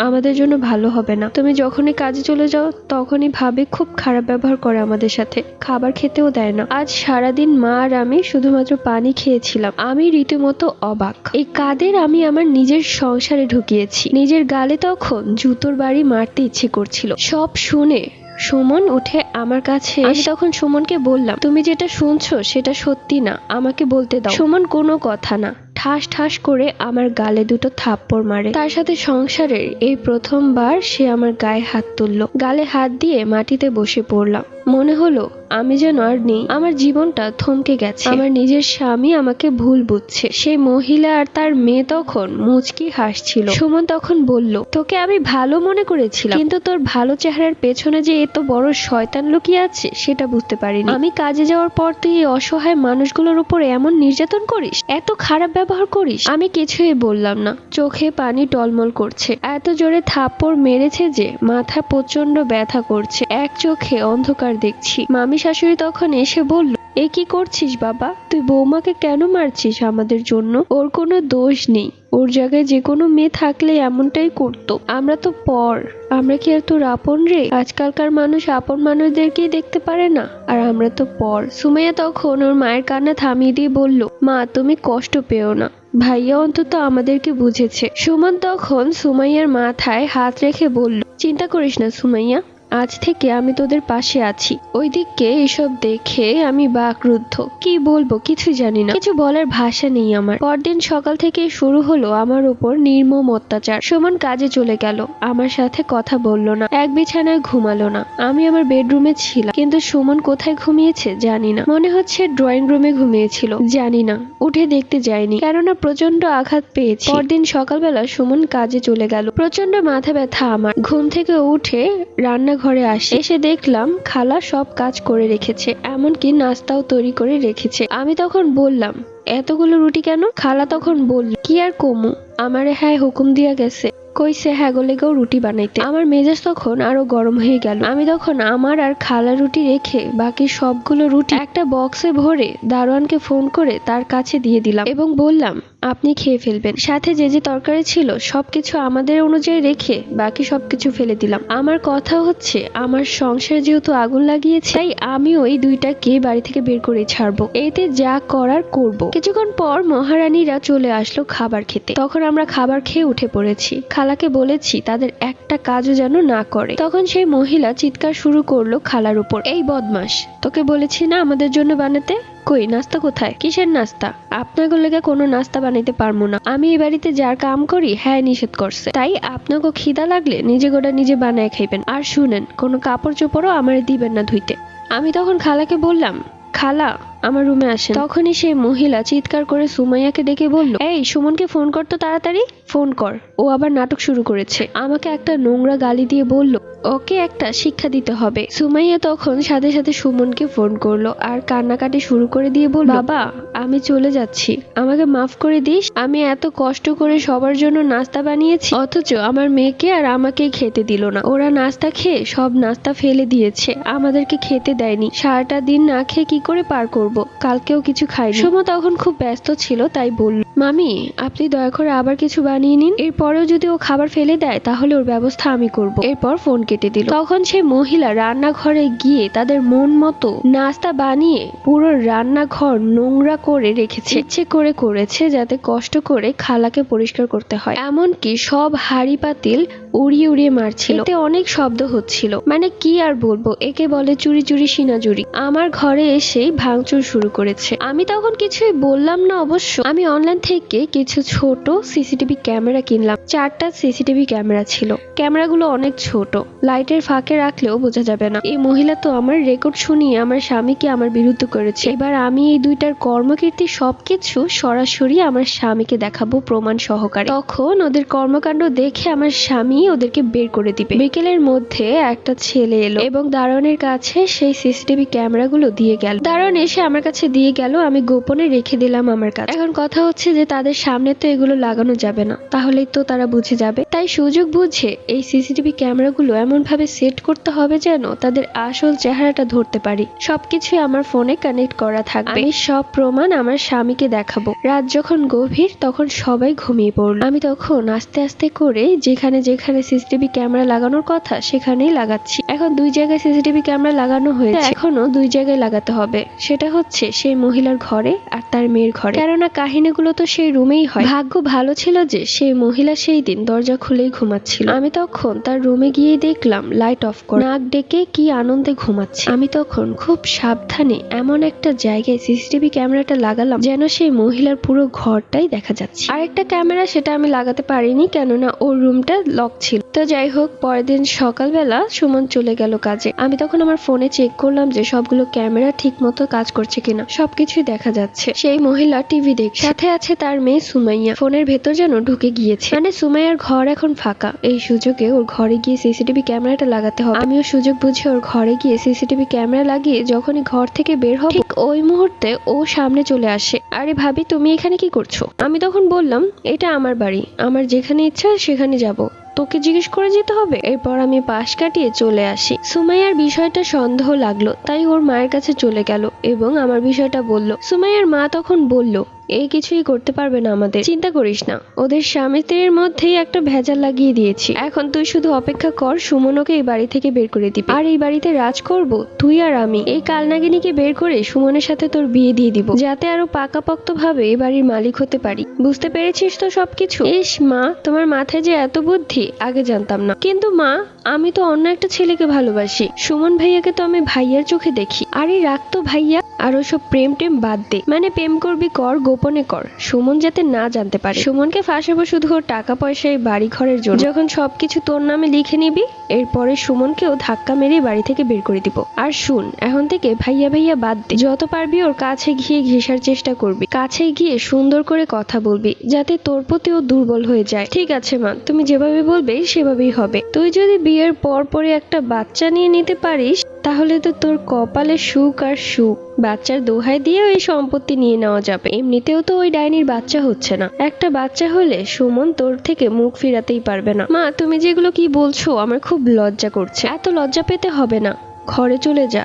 আমাদের জন্য ভালো হবে না। তুমি যখনই কাজে চলে যাও তখনই ভাবি খুব খারাপ ব্যবহার করে আমাদের সাথে, খাবার খেতেও দেয় না। আজ সারাদিন মা আর আমি শুধুমাত্র পানি খেয়েছিলাম। আমি রীতিমতো অবাক, এই কাদের আমি আমার নিজের সংসারে ঢুকিয়েছি। নিজের গালে তখন জুতোর বাড়ি মারতে ইচ্ছে করছিল। সব শুনে সুমন উঠে আমার কাছে। আমি তখন সুমনকে বললাম, তুমি যেটা শুনছো সেটা সত্যি না, আমাকে বলতে দাও। সুমন কোনো কথা না, ঠাস ঠাস করে আমার গালে দুটো থাপ্পড় মারে। তার সাথে সংসারের এই প্রথমবার সে আমার গায়ে হাত তুললো। গালে হাত দিয়ে মাটিতে বসে পড়লাম। মনে হলো আমি যেন আর নেই, আমার জীবনটা থমকে গেছে। আমার নিজের স্বামী আমাকে ভুল বুঝছে। সেই মহিলা আর তার মেয়ে তখন মুচকি হাসছিল। সুমন তখন বলল, তোকে আমি ভালো মনে করেছিলাম, কিন্তু তোর ভালো চেহারার পেছনে যে এত বড় শয়তান লুকিয়ে আছে সেটা বুঝতে পারিনি। আমি কাজে যাওয়ার পর তুই এই অসহায় মানুষগুলোর উপর এমন নির্যাতন করিস, এত খারাপ ব্যবহার করিস। আমি কিছুই বললাম না, চোখে পানি টলমল করছে। এত জোরে থাপ্পড় মেরেছে যে মাথা প্রচন্ড ব্যথা করছে, এক চোখে অন্ধকার দেখছি। মামি শাশুড়ি তখন এসে বলল, এ কি করছিস বাবা? তুই বৌমাকে কেন মারছিস আমাদের জন্য? ওর কোনো দোষ নেই, ওর জায়গায় যে কোনো মেয়ে থাকলে এমনটাই করতো। আমরা তো পর, আমরা কি আর তোর আপন রে? আজকালকার মানুষ আপন মানুষদেরকেই দেখতে পারে না, আর আমরা তো পর। সুমাইয়া তখন ওর মায়ের কান্না থামিয়ে দিয়ে বলল, মা তুমি কষ্ট পেও না, ভাইয়া অন্তত আমাদেরকে বুঝেছে। সুমন তখন সুমাইয়ার মাথায় হাত রেখে বলল, চিন্তা করিস না সুমাইয়া, আজ থেকে আমি তোদের পাশে আছি। ওইদিকে এসব দেখে আমি বাকরুদ্ধ, কি বলবো কিছু জানি না, কিছু বলার ভাষা নেই আমার। পরদিন সকাল থেকে শুরু হলো আমার উপর নির্মম অত্যাচার। সুমন কাজে চলে গেল, আমার সাথে কথা বললো না, এক বিছানায় ঘুমালো না। আমি আমার বেডরুমে ছিলাম, কিন্তু সুমন কোথায় ঘুমিয়েছে জানি না। মনে হচ্ছে ড্রয়িং রুমে ঘুমিয়েছিল, জানি না, উঠে দেখতে যায়নি, কেননা প্রচন্ড আঘাত পেয়েছি। পরদিন সকালবেলা সুমন কাজে চলে গেল, প্রচন্ড মাথা ব্যথা আমার। ঘুম থেকে উঠে রান্নাঘরে আসি, এসে দেখলাম খালা সব কাজ করে রেখেছে, এমনকি নাস্তাও তৈরি করে রেখেছে। আমি তখন বললাম, এতগুলো রুটি কেন? খালা তখন বলল, কি আর কমু, আমারে হ্যাঁ হুকুম দিয়া গেছে, কইছে হ্যাগোলেগাও রুটি বানাইতে। আমার মেজাজ তখন আরো গরম হয়ে গেল। আমি তখন আমার আর খালা রুটি রেখে বাকি সবগুলো রুটি একটা বক্সে ভরে দারোয়ানকে ফোন করে তার কাছে দিয়ে দিলাম এবং বললাম, আপনি খেয়ে ফেলবেন। সাথে যে যে তরকারি ছিল সবকিছু আমাদের অনুযায়ী রেখে বাকি সবকিছু ফেলে দিলাম। আমার কথা হচ্ছে, আমার সংসারে যেহেতু আগুন লাগিয়েছে, তাই আমিও এই দুইটাকে বাড়ি থেকে বের করে ছাড়বো। এতে যা করার করব। কিছুক্ষণ পর মহারানীরা চলে আসলো খাবার খেতে। তখন আমরা খাবার খেয়ে উঠে পড়েছি। খালাকে বলেছি তাদের একটা কাজও যেন না করে। তখন সেই মহিলা চিৎকার শুরু করলো খালার উপর, এই বদমাস, তোকে বলেছি না আমাদের জন্য বানাতে? কই নাস্তা কোথায়? কিসের নাস্তা? আপনাকে লেগে কোনো নাস্তা বানাইতে পারবো না। আমি এই বাড়িতে যার কাম করি হ্যাঁ নিষেধ করছে, তাই আপনাকে খিদা লাগলে নিজে গোটা নিজে বানায় খাইবেন। আর শুনেন, কোনো কাপড় চোপড়ও আমারে দিবেন না ধুইতে। আমি তখন খালাকে বললাম, খালা আমার রুমে আসেন। তখনই সেই মহিলা চিৎকার করে সুমাইয়াকে ডেকে বলল, এই সুমনকে ফোন কর তো তাড়াতাড়ি, ফোন কর। ও আবার নাটক শুরু করেছে। আমাকে একটা নোংরা গালি দিয়ে বলল ওকে একটা শিক্ষা দিতে হবে। সুমাইয়া তখন সাথে সাথে সুমনকে ফোন করলো আর কান্নাকাটি শুরু করে দিয়ে বলল, বাবা আমি চলে যাচ্ছি, আমাকে মাফ করে দিস। আমি এত কষ্ট করে সবার জন্য নাস্তা বানিয়েছি, অথচ আমার মেয়েকে আর আমাকে খেতে দিল না। ওরা নাস্তা খেয়ে সব নাস্তা ফেলে দিয়েছে, আমাদেরকে খেতে দেয়নি। সারাটা দিন না খেয়ে কি করে পার করব? কালকেও কিছু খাইনি। সুমো তখন খুব ব্যস্ত ছিল, তাই বলল, মামি আপনি দয়া করে আবার কিছু বানিয়ে নিন, এরপরেও যদি ও খাবার ফেলে দেয় তাহলে ওর ব্যবস্থা আমি করব। এরপর ফোন কেটে দিল। তখন সেই মহিলা রান্নাঘরে গিয়ে তাদের মন মতো নাস্তা বানিয়ে পুরো রান্নাঘর নোংরা করে রেখেছে। ইচ্ছে করে করেছে যাতে কষ্ট করে খালাকে পরিষ্কার করতে হয়। এমনকি সব হাঁড়ি পাতিল উড়িয়ে উড়িয়ে মারছিল। এতে অনেক শব্দ হচ্ছিল। মানে কি আর বলবো, একে বলে চুরি চুরি সিনাজুরি। আমার ঘরে এসেই ভাঙচুর শুরু করেছে। আমি তখন কিছুই বললাম না অবশ্য। আমি অনলাইন থেকে কিছু ছোট সিসিটিভি ক্যামেরা কিনলাম। 4টা সিসিটিভি ক্যামেরা ছিল। ক্যামেরাগুলো অনেক ছোট, লাইটের ফাঁকে রাখলেও বোঝা যাবে না। এই মহিলা তো আমার রেকর্ড শুনিয়ে আমার স্বামীকে আমার বিরুদ্ধে করেছে। এবার আমি এই দুইটার কর্মকীর্তি সবকিছু সরাসরি আমার স্বামীকে দেখাবো প্রমাণ সহকারে। তখন ওদের কর্মকাণ্ড দেখে আমার স্বামী ওদেরকে বের করে দিবে। বিকেলের মধ্যে একটা ছেলে এলো এবং দারোয়ানের কাছে সেই সিসিটিভি ক্যামেরাগুলো দিয়ে গেল। দারোয়ান এসে আমার কাছে দিয়ে গেল, আমি গোপনে রেখে দিলাম আমার কাছে। এখন কথা হচ্ছে যে তাদের সামনে তো এগুলো লাগানো যাবে না, তাহলেই তো তারা বুঝে যাবে। তাই সুযোগ বুঝে এই সিসিটিভি ক্যামেরাগুলো এমন ভাবে সেট করতে হবে যেন তাদের আসল চেহারাটা ধরতে পারি। সবকিছুই আমার ফোনে কানেক্ট করা থাকবে। আমি সব প্রমাণ আমার স্বামীকে দেখাবো। রাত যখন গভীর তখন সবাই ঘুমিয়ে পড়ল। আমি তখন আস্তে আস্তে করে যেখানে যেখানে সিসিটিভি ক্যামেরা লাগানোর কথা সেখানেই লাগাচ্ছি। এখন 2 জায়গায় সিসিটিভি ক্যামেরা লাগানো হয়েছে, এখনো 2 জায়গায় লাগাতে হবে। সেটা হচ্ছে সেই মহিলার ঘরে আর তার মেয়ের ঘরে, কেননা কাহিনীগুলো তো সেই রুমেই হয়। ভাগ্য ভালো ছিল যে সেই মহিলা সেই দিন দরজা খুলেই ঘুমাচ্ছিল। আমি তখন তার রুমে গিয়ে দেখলাম লাইট অফ করে নাক ডেকে কি আনন্দে ঘুমাচ্ছে। আমি তখন খুব সাবধানে এমন একটা জায়গায় সিসিটিভি ক্যামেরাটা লাগালাম যেন সেই মহিলার পুরো ঘরটাই দেখা যাচ্ছে। আরেকটা ক্যামেরা সেটা আমি লাগাতে পারিনি, কেননা ওর রুমটা লক ছিল। তো যাই হোক, পরের দিন সকালবেলা সুমন চলে গেল কাজে। আমি তখন আমার ফোনে চেক করলাম যে সবগুলো ক্যামেরা ঠিক মতো কাজ করছে কিনা। সবকিছুই দেখা যাচ্ছে। সেই মহিলা টিভি দেখছে, সাথে আছে তার মেয়ে সুমাইয়া। ফোনের ভেতর যেন ঢুকে গিয়েছে, মানে সুমাইয়ার ঘর এখন ফাঁকা। এই সুযোগে ওর ঘরে গিয়ে সিসিটিভি ক্যামেরাটা লাগাতে হবে। আমিও সুযোগ বুঝে ওর ঘরে গিয়ে সিসিটিভি ক্যামেরা লাগিয়ে যখনই ঘর থেকে বের হব, ঠিক ওই মুহূর্তে ও সামনে চলে আসে। আরে ভাবি তুমি এখানে কি করছো? আমি তখন বললাম, এটা আমার বাড়ি, আমার যেখানে ইচ্ছা সেখানে যাব, তোকে জিজ্ঞেস করে যেতে হবে? এরপর আমি পাশ কাটিয়ে চলে আসি। সুমাইয়ার বিষয়টা সন্দেহ লাগলো, তাই ওর মায়ের কাছে চলে গেল এবং আমার বিষয়টা বলল। সুমাইয়ার মা তখন বলল, এই কিছুই করতে পারবে না আমাদের, চিন্তা করিস না, ওদের স্বামী স্ত্রীর মধ্যেই একটা ভেজাল লাগিয়ে দিয়েছি। এখন তুই শুধু অপেক্ষা কর, সুমনকে এই বাড়ি থেকে বের করে দিবি, আর এই বাড়িতে রাজ করব তুই আর আমি। এই কালনাগিনীকে বের করে সুমনের সাথে তোর বিয়ে দিয়ে দিব, যাতে আরো পাকাপোক্ত ভাবে এই বাড়ির মালিক হতে পারি। বুঝতে পেরেছিস তো সবকিছু? ইস মা, তোমার মাথায় যে এত বুদ্ধি, আগে জানতাম না। কিন্তু মা, আমি তো অন্য একটা ছেলেকে ভালোবাসি। সুমন ভাইয়াকে তো আমি ভাইয়ার চোখে দেখি। আরে রাখতো ভাইয়া, আর ওসব প্রেম টেম বাদ দে। মানে প্রেম করবি কর, গোপনে কর, সুমন যাতে না জানতে পারে। সুমনকে ফাঁসাবো শুধু ওর টাকা পয়সায় বাড়ি ঘরের জন্য। যখন সবকিছু তোর নামে লিখে নিবি, এরপরে সুমনকেও ধাক্কা মেরে বাড়ি থেকে বের করে দিব। আর শুন, এখন থেকে ভাইয়া ভাইয়া বাদ দে। যত পারবি ওর কাছে গিয়ে ঘেঁষার চেষ্টা করবি, কাছে গিয়ে সুন্দর করে কথা বলবি, যাতে তোর প্রতি ও দুর্বল হয়ে যায়। ঠিক আছে মা, তুমি যেভাবে বলবে সেভাবেই হবে। তুই যদি বিয়ের পর পরে একটা বাচ্চা নিয়ে নিতে পারিস, তাহলে তো তোর কপালে সুখ আর সুখ। বাচ্চার দোহাই দিয়ে ওই সম্পত্তি নিয়ে নেওয়া যাবে। এমনিতেও তো ওই ডাইনির বাচ্চা হচ্ছে না। একটা বাচ্চা হলে সুমন তোর থেকে মুখ ফিরাতেই পারবে না। মা, তুমি যেগুলো কি বলছো আমার খুব লজ্জা করছে। এত লজ্জা পেতে হবে না, ঘরে চলে যা।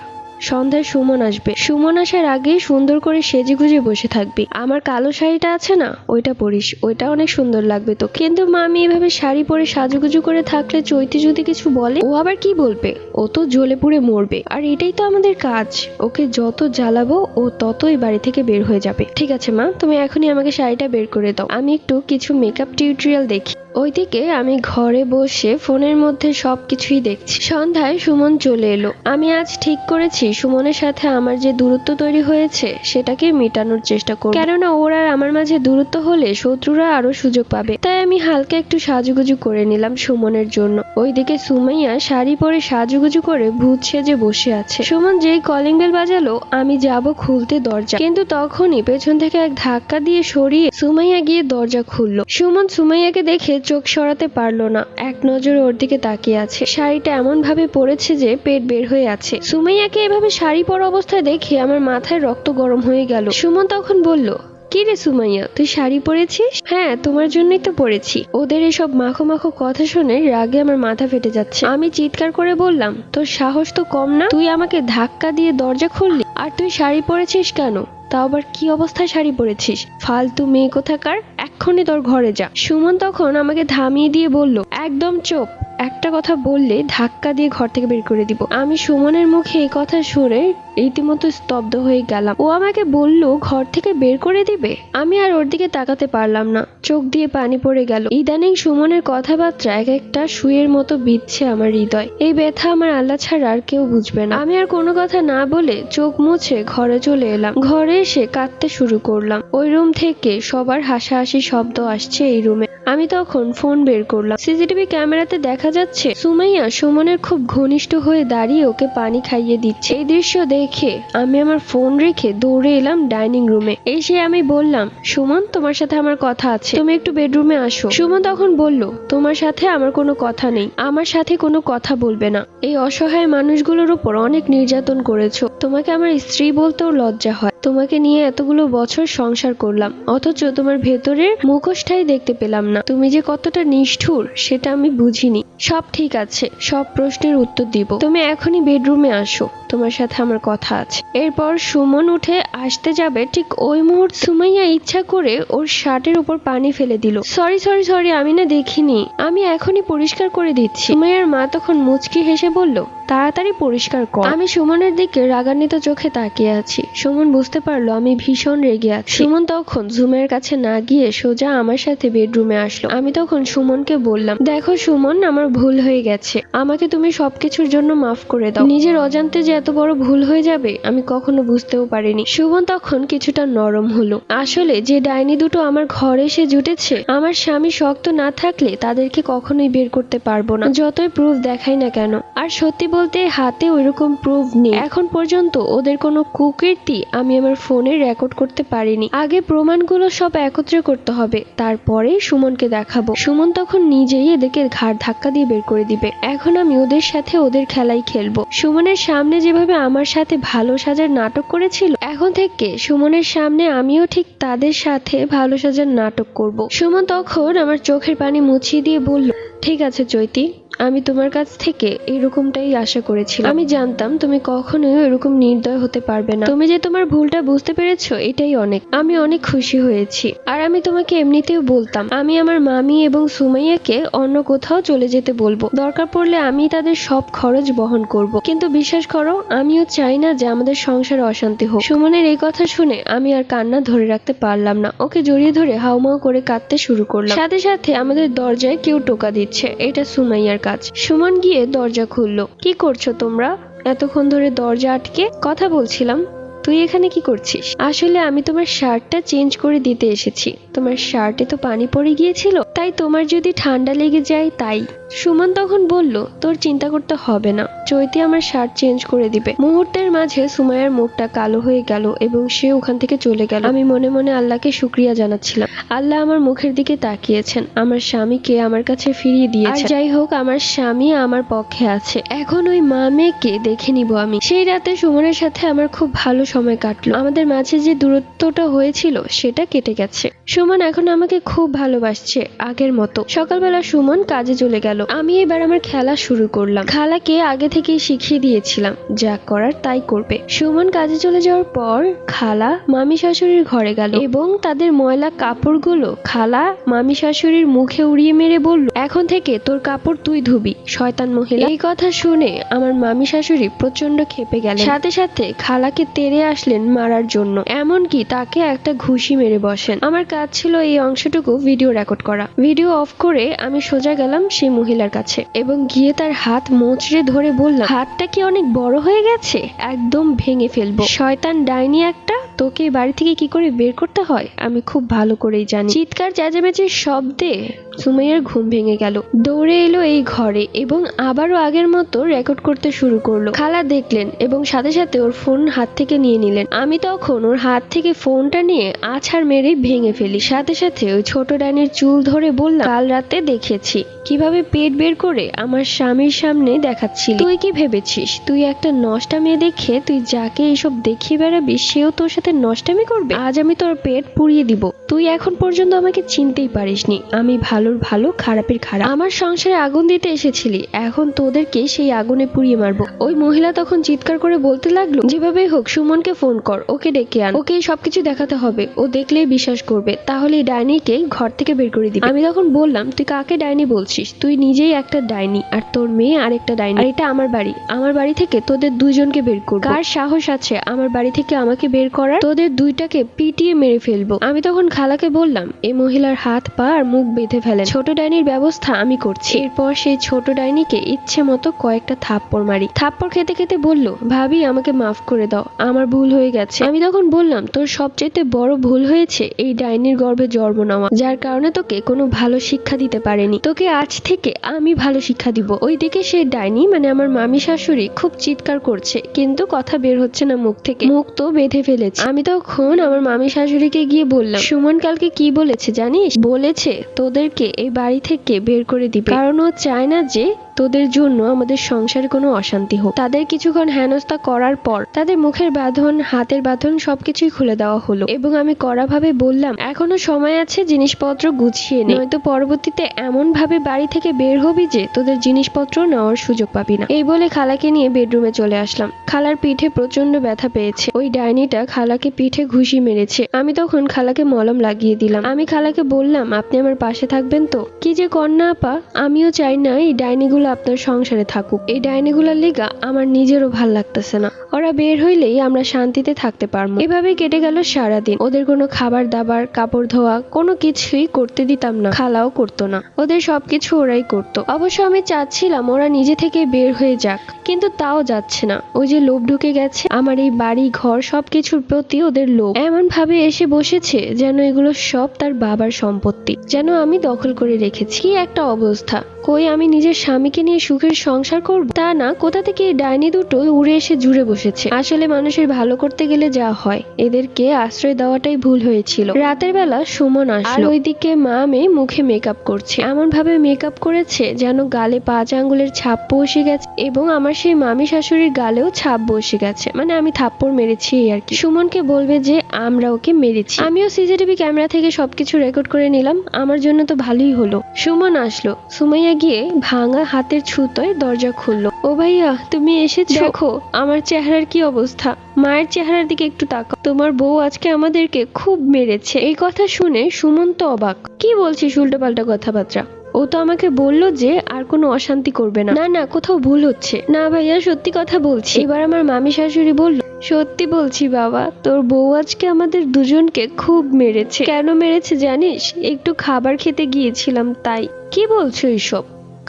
সন্ধ্যায় সুমন আসবে। সুমন আসার আগে সুন্দর করে সেজে গুজে বসে থাকবি। আমার কালো শাড়িটা আছে না, ওইটা পরিস, ওইটা অনেক সুন্দর লাগবে তো। কিন্তু মা, আমি এভাবে শাড়ি পরে সাজুগুজু করে থাকলে চৈতি যদি কিছু বলে? ও আবার কি বলবে? ও তো জ্বলে পুড়ে মরবে। আর এটাই তো আমাদের কাজ, ওকে যত জ্বালাবো ও ততই বাড়ি থেকে বের হয়ে যাবে। ঠিক আছে মা, তুমি এখনই আমাকে শাড়িটা বের করে দাও, আমি একটু কিছু মেকআপ টিউটোরিয়াল দেখি। ওইদিকে আমি ঘরে বসে ফোনের মধ্যে সবকিছুই দেখছি। সন্ধ্যায় সুমন চলে এলো। আমি আজ ঠিক করেছি সুমনের সাথে আমার যে দূরত্ব তৈরি হয়েছে সেটাকে মেটানোর চেষ্টা করব, কেননা ওর আর আমার মাঝে দূরত্ব হলে শত্রুরা আরো সুযোগ পাবে। তাই আমি হালকা একটু সাজুগুজু করে নিলাম সুমনের জন্য। ওইদিকে সুমাইয়া শাড়ি পরে সাজুগুজু করে ভূত সেজে বসে আছে। সুমন যেই কলিং বেল বাজালো, আমি যাব খুলতে দরজা, কিন্তু তখনই পেছন থেকে এক ধাক্কা দিয়ে সরিয়ে সুমাইয়া গিয়ে দরজা খুললো। সুমন সুমাইয়াকে দেখে চোখ সরাতে পারলো না, এক নজরে ওর দিকে তাকিয়ে আছে। শাড়িটা এমন ভাবে পরেছে যে পেট বের হয়ে আছে। সুমাইয়াকে এভাবে শাড়ি পরা অবস্থায় দেখে আমার মাথায় রক্ত গরম হয়ে গেল। সুমন তখন বলল, কি রে সুমাইয়া, তুই শাড়ি পরেছিস? হ্যাঁ, তোমার জন্যই তো পরেছি। ওদের এসব মাখো মাখো কথা শুনে রাগে আমার মাথা ফেটে যাচ্ছে। আমি চিৎকার করে বললাম, তোর সাহস তো কম না, তুই আমাকে ধাক্কা দিয়ে দরজা খুললি, আর তুই শাড়ি পরেছিস কেন? তাও আবার কি অবস্থায় শাড়ি পরেছিস? ফালতু মেয়ে কোথাকার, এক্ষুনি তোর ঘরে যা। সুমন তখন আমাকে থামিয়ে দিয়ে বলল, একদম চুপ, একটা কথা বললে ধাক্কা দিয়ে ঘর থেকে বের করে দিব। আমি সুমনের মুখে এই কথা শুনে রীতিমতো স্তব্ধ হয়ে গেলাম। ও আমাকে বলল ঘর থেকে বের করে দিবে। আমি আর ওর দিকে তাকাতে পারলাম না, চোখ দিয়ে পানি পড়ে গেল। ইদানিং সুমনের কথাবার্তা এক একটা সুইয়ের মতো বিচ্ছে আমার হৃদয়। এই ব্যথা আমার আল্লাহ ছাড়া আর কেউ বুঝবে না। আমি আর কোনো কথা না বলে চোখ মুছে ঘরে চলে এলাম। ঘরে এসে কাঁদতে শুরু করলাম। ওই রুম থেকে সবার হাসাহাসি শব্দ আসছে এই রুমে। আমি তখন ফোন বের করলাম। সিসিটিভি ক্যামেরাতে দেখা যাচ্ছে সুমাইয়া সুমনের খুব ঘনিষ্ঠ হয়ে দাঁড়িয়ে ওকে পানি খাইয়ে দিচ্ছে। এই দৃশ্য দেখে আমি আমার ফোন রেখে দৌড়ে এলাম ডাইনিং রুমে। এসে আমি বললাম, সুমন, তোমার সাথে আমার কথা আছে, তুমি একটু বেডরুমে আসো। সুমন তখন বলল, তোমার সাথে আমার কোনো কথা নেই, আমার সাথে কোনো কথা বলবে না। এই অসহায় মানুষগুলোর উপর অনেক নির্যাতন করেছো, তোমাকে আমার স্ত্রী বলতেও লজ্জা হয়। তোমাকে নিয়ে এতগুলো বছর সংসার করলাম, অথচ তোমার ভেতরের মুখোশটাই দেখতে পেলাম না। তুমি যে কতটা নিষ্ঠুর সেটা আমি বুঝিনি। সব ঠিক আছে, সব প্রশ্নের উত্তর দিব, তুমি এখনই বেডরুমে আসো, তোমার সাথে আমার কথা আছে। এরপর সুমন উঠে আসতে যাবে, ঠিক ওই মুহূর্তে সুমাইয়া ইচ্ছা করে ওর শার্টের উপর পানি ফেলে দিল। সরি সরি সরি, আমি না দেখিনি, আমি এখনই পরিষ্কার করে দিচ্ছি। সুমাইয়ার মা তখন মুচকি হেসে বলল, তাড়াতাড়ি পরিষ্কার কর। আমি সুমনের দিকে রাগান্বিত চোখে তাকিয়ে আছি। সুমন বুঝতে পারলো আমি ভীষণ রেগে আছি। সুমন তখন ঝুমের কাছে না গিয়ে সোজা আমার সাথে বেডরুমে আসলো। আমি তখন সুমনকে বললাম, দেখো সুমন, আমার ভুল হয়ে গেছে, আমাকে তুমি সবকিছুর জন্য মাফ করে দাও। নিজের অজান্তে যে এত বড় ভুল হয়ে যাবে আমি কখনো বুঝতেও পারিনি। সুমন তখন কিছুটা নরম হলো। আসলে যে ডাইনি দুটো আমার ঘরে এসে জুটেছে, আমার স্বামী শক্ত না থাকলে তাদেরকে কখনোই বের করতে পারবো না, যতই প্রুফ দেখাই না কেন। আর সত্যি বলতে হাতে ওইরকম প্রুফ নেই। এখন পর্যন্ত ওদের কোনো কুকীর্তি আমি আমার ফোনে রেকর্ড করতে পারিনি। আগে প্রমাণগুলো সব একত্রে করতে হবে, তারপরে সুমনকে দেখাবো। সুমন তখন নিজেই এদেরকে ঘাড় ধাক্কা দিয়ে বের করে দিবে। এখন আমি ওদের সাথে ওদের খেলাই খেলবো। সুমনের সামনে যেভাবে আমার সাথে ভালো সাজার নাটক করেছিল, এখন থেকে সুমনের সামনে আমিও ঠিক তাদের সাথে ভালো সাজার নাটক করব। সুমন তখন আমার চোখের পানি মুছিয়ে দিয়ে বলল, ঠিক আছে চৈতি, আমি তোমার কাছ থেকে এরকমটাই আশা করেছিলাম। আমি জানতাম তুমি কখনোই এরকম নির্দয় হতে পারবে না। তুমি যে তোমার ভুলটা বুঝতে পেরেছো, এটাই অনেক। আমি অনেক খুশি হয়েছি। আর আমি তোমাকে এমনিতেও বলতাম, আমি আমার মামি এবং সুমাইয়াকে অন্য কোথাও চলে যেতে বলবো, দরকার পড়লে আমি তাদের সব খরচ বহন করব। কিন্তু বিশ্বাস করো, আমিও চাই না যে আমাদের সংসারে অশান্তি হোক। সুমনের এই কথা শুনে আমি আর কান্না ধরে রাখতে পারলাম না। ওকে জড়িয়ে ধরে হাউমাউ করে কাঁদতে শুরু করলাম। সাথে সাথে আমাদের দরজায় কেউ টোকা দিচ্ছে। এটা সুমাইয়ার কাজ। সুমন গিয়ে দরজা খুললো। কি করছো তোমরা? এতক্ষণ ধরে দরজা আটকে কথা বলছিলাম। তুই এখানে কি করছিস? আসলে আমি তোমার শার্টটা চেঞ্জ করে দিতে এসেছি। তোমার শার্টে তো পানি পড়ে গিয়েছিল, তাই তোমার যদি ঠান্ডা লেগে যায় তাই। সুমন তখন বলল, তোর চিন্তা করতে হবে না, চৈতি আমার শার্ট চেঞ্জ করে দিবে। মুহূর্তের মাঝে সুমাইয়ার মুখটা কালো হয়ে গেল এবং সে ওখান থেকে চলে গেল। আমি মনে মনে আল্লাহকে শুকরিয়া জানাচ্ছিলাম। আল্লাহ আমার মুখের দিকে তাকিয়েছেন, আমার স্বামীকে আমার কাছে ফিরিয়ে দিয়েছেন। আর যাই হোক, আমার স্বামী আমার পক্ষে আছে। এখন ওই মা মেয়েকে দেখে নিব আমি। সেই রাতে সুমনের সাথে আমার খুব ভালো সময় কাটলো, আমাদের মাঝে যে দূরত্বটা হয়েছিল সেটা কেটে গেছে। সুমন এখন আমাকে খুব ভালোবাসছে আগের মতো। সকালবেলা সুমন কাজে চলে গেল, আমি এবার আমার খেলা শুরু করলাম। খালাকে আগে থেকেই শিখিয়ে দিয়েছিলাম যা করার তাই করবে। সুমন কাজে চলে যাওয়ার পর খালা মামি শাশুড়ির ঘরে গেল এবং তাদের ময়লা কাপড়গুলো খালা মামি শাশুড়ির মুখে উড়িয়ে মেরে বলল, এখন থেকে তোর কাপড় তুই ধুবি, শয়তান মহিলা। এই কথা শুনে আমার মামি শাশুড়ি প্রচন্ড ক্ষেপে গেলেন, সাথে সাথে খালাকে তেড়ে আসলেন মারার জন্য, এমনকি তাকে একটা ঘুষি মেরে বসেন। আমার কাজ ছিল এই অংশটুকু ভিডিও রেকর্ড করা। ভিডিও অফ করে আমি সোজা গেলাম সেই মহিলার কাছে এবং গিয়ে তার হাত মোচড়ে ধরে বললাম, হাতটা কি অনেক বড় হয়ে গেছে? একদম ভেঙে ফেলবো। শয়তান ডাইনি একটা, তোকে বাড়ি থেকে কি করে বের করতে হয় আমি খুব ভালো করেই জানি। চিৎকার চেঁচামেচির শব্দে সুমাইয়ার ঘুম ভেঙে গেল। দৌড়ে এলো এই ঘরে এবং আবারও আগের মতো রেকর্ড করতে শুরু করলো। খালা দেখলেন এবং সাথে সাথে ওর ফোন হাত থেকে নিয়ে নিলেন। আমি তখন ওর হাত থেকে ফোনটা নিয়ে আছাড় মেরে ভেঙে ফেলি। সাথে সাথে ওই ছোট ডাইনির চুল ধরে বললাম, কাল রাতে দেখেছি কিভাবে পেট বের করে আমার স্বামীর সামনে দেখাচ্ছিলি। তুই কি ভেবেছিস তুই একটা নষ্টা মেয়ে দেখে তুই যাকে এইসব দেখিয়ে বেড়াবি সেও তোর সাথে নষ্টামি করবে? আজ আমি তোর পেট পুড়িয়ে দিব। তুই এখন পর্যন্ত আমাকে চিনতেই পারিসনি। আমি ভালোর ভালো খারাপের খারাপ। আমার সংসারে আগুন দিতে এসেছিলি, এখন তোদেরকে সেই আগুনে পুড়িয়ে মারবো। ওই মহিলা তখন চিৎকার করে বলতে লাগলো, যেভাবেই হোক সুমনকে ফোন কর, ওকে ডেকে আন, ওকে সবকিছু দেখাতে হবে, ও দেখলেই বিশ্বাস করবে, তাহলে এই ডাইনিকে ঘর থেকে বের করে দিবি। আমি তখন বললাম, তুই কাকে ডাইনি বলছিস? তুই নিজেই একটা ডাইনি আর তোর মেয়ে আরেকটা ডাইনি, আর এটা আমার বাড়ি। আমার বাড়ি থেকে তোদের দুজনকে বের করবো। কার সাহস আছে আমার বাড়ি থেকে আমাকে বের করার? তোদের দুইটাকে পিটিয়ে মেরে ফেলবো। আমি তখন খালাকে বললাম, এই মহিলার হাত পা আর মুখ বেঁধে ফেলেন, ছোট ডাইনির ব্যবস্থা আমি করছি। এরপর সেই ছোট ডাইনিকে ইচ্ছে মতো কয়েকটা থাপ্পড় মারি। থাপ্পড় খেতে খেতে বলল, ভাবি আমাকে মাফ করে দাও, আমার ভুল হয়ে গেছে। আমি তখন বললাম, তোর সবচেয়ে বড় ভুল হয়েছে এই ডাইনির গর্ভে জন্ম নেওয়া, যার কারণে তোকে কোনো ভালো শিক্ষা দিতে পারেনি। তোকে আজ থেকে আমি ভালো শিক্ষা দিব। ওইদিকে সেই ডাইনি মানে আমার মামি শাশুড়ি খুব চিৎকার করছে, কিন্তু কথা বের হচ্ছে না মুখ থেকে, মুখ তো বেঁধে ফেলেছে। আমি তখন আমার মামি শাশুড়িকে গিয়ে বললাম, সুমন কালকে কি বলেছে জানিস? বলেছে তোদেরকে এই বাড়ি থেকে বের করে দিবে, কারণ ও চায় না যে তোদের জন্য আমাদের সংসারে কোনো অশান্তি হোক। তাদের কিছুক্ষণ হেনস্থা করার পর তাদের মুখের বাঁধন, হাতের বাঁধন সবকিছুই খুলে দেওয়া হলো এবং আমি কড়াভাবে বললাম, এখনো সময় আছে, জিনিসপত্র গুছিয়ে নে, নয়তো পরবর্তীতে এমন ভাবে বাড়ি থেকে বের হবি যে তোদের জিনিসপত্র নেওয়ার সুযোগ পাবি না। এই বলে খালাকে নিয়ে বেডরুমে চলে আসলাম। খালার পিঠে প্রচন্ড ব্যথা পেয়েছে, ওই ডাইনিটা খালাকে পিঠে ঘুষি মেরেছে। আমি তখন খালাকে মলম লাগিয়ে দিলাম। আমি খালাকে বললাম, আপনি আমার পাশে থাকবেন তো? কি যে কন্যা আপা, আমিও চাই না এই ডাইনিগুলো আপনার সংসারে থাকুক। এই ডাইনিগুলোর লেগা আমার নিজেরও ভাল লাগতেছে না। ওরা বের হইলেই আমরা শান্তিতে থাকতে পারবো। এভাবে কেটে গেল সারাদিন। ওদের কোনো খাবার দাবার, কাপড় ধোয়া কোনো কিছুই করতে দিতাম না, খালাও করতো না। ওদের সবকিছু ওরাই করতো। অবশ্য আমি চাচ্ছিলাম ওরা নিজে থেকে বের হয়ে যাক, কিন্তু তাও যাচ্ছে না। ওই যে লোভ ঢুকে গেছে আমার এই বাড়ি ঘর সবকিছুর প্রতি, ওদের লোভ এমন ভাবে এসে বসেছে যেন এগুলো সব তার বাবার সম্পত্তি, যেন আমি দখল করে রেখেছি। কি একটা অবস্থা! কই আমি নিজের স্বামীকে নিয়ে সুখের সংসার করব? তা না, কোথা থেকে এই ডাইনি দুটো উড়ে এসে জুড়ে বসেছে। আসলে মানুষের ভালো করতে গেলে যা হয়, এদেরকে আশ্রয় দেওয়াটাই ভুল হয়েছিল। রাতের বেলা সুমন আসলো, ওইদিকে মা মেয়ে মুখে মেকআপ করছে। এমন ভাবে মেকআপ করেছে যেন গালে 5 আঙ্গুলের ছাপ বসে গেছে এবং আমার সেই মামি শাশুড়ির গালেও ছাপ বসে গেছে, মানে আমি থাপ্পড় মেরেছি এই আর কি। সুমনকে বলবে যে আমরা ওকে মেরেছি। আমিও সিসিটিভি ক্যামেরা থেকে সবকিছু রেকর্ড করে নিলাম, আমার জন্য তো ভালোই হলো। সুমন আসলো, সুমাইয়া গিয়ে ভাঙা হাতের ছুতোয় দরজা খুললো। ও ভাইয়া তুমি এসেছো? দেখো আমার চেহারার কি অবস্থা, মায়ের চেহারার দিকে একটু তাকাও, তোমার বউ আজকে আমাদেরকে খুব মেরেছে। এই কথা শুনে সুমন তো অবাক, কি বলছিস উল্টোপাল্টা কথাবার্তা? ও তো আমাকে বললো যে আর কোনো অশান্তি করবে না। না না, কোথাও ভুল হচ্ছে। না ভাইয়া সত্যি কথা বলছি। এবার আমার মামি শাশুড়ি বলল, সত্যি বলছি বাবা, তোর বউ আজকে আমাদের দুজনকে খুব মেরেছে। কেন মেরেছে জানিস? একটু খাবার খেতে গিয়েছিলাম তাই। কি বলছো এইসব?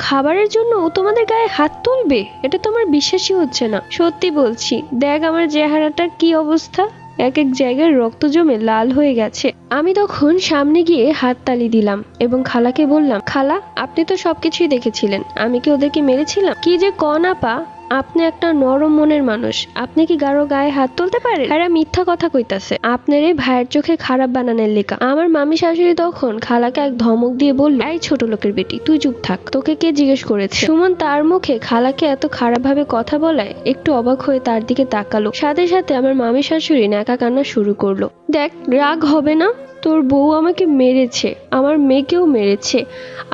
খাবারের জন্য ও তোমাদের গায়ে হাত তুলবে? এটা তো আমার বিশ্বাসই হচ্ছে না। সত্যি বলছি, দেখ আমার চেহারাটার কি অবস্থা, এক এক জায়গায় রক্ত জমে লাল হয়ে গেছে। আমি তখন সামনে গিয়ে হাততালি দিলাম এবং খালাকে বললাম, খালা আপনি তো সবকিছুই দেখেছিলেন, আমি কি ওদেরকে মেরেছিলাম? কি যে কন আপা, আপনি একটা নরম মনের মানুষ, আপনি কি কারো গায়ে হাত তুলতে পারেন? এরা মিথ্যা কথা কইতাছে আপনার এই ভাইয়ের চোখে খারাপ বানানোর লেখা। আমার মামি শাশুড়ি তখন খালাকে এক ধমক দিয়ে বলল, এই ছোট লোকের বেটি, তুই চুপ থাক, তোকে কে জিজ্ঞেস করেছে? সুমন তার মুখে খালাকে এত খারাপ ভাবে কথা বলায় একটু অবাক হয়ে তার দিকে তাকালো। সাথে সাথে আমার মামি শাশুড়ি ন্যাকা কান্না শুরু করলো। দেখ, রাগ হবে না, তোর বউ আমাকে মেরেছে, আমার মেয়েকেও মেরেছে,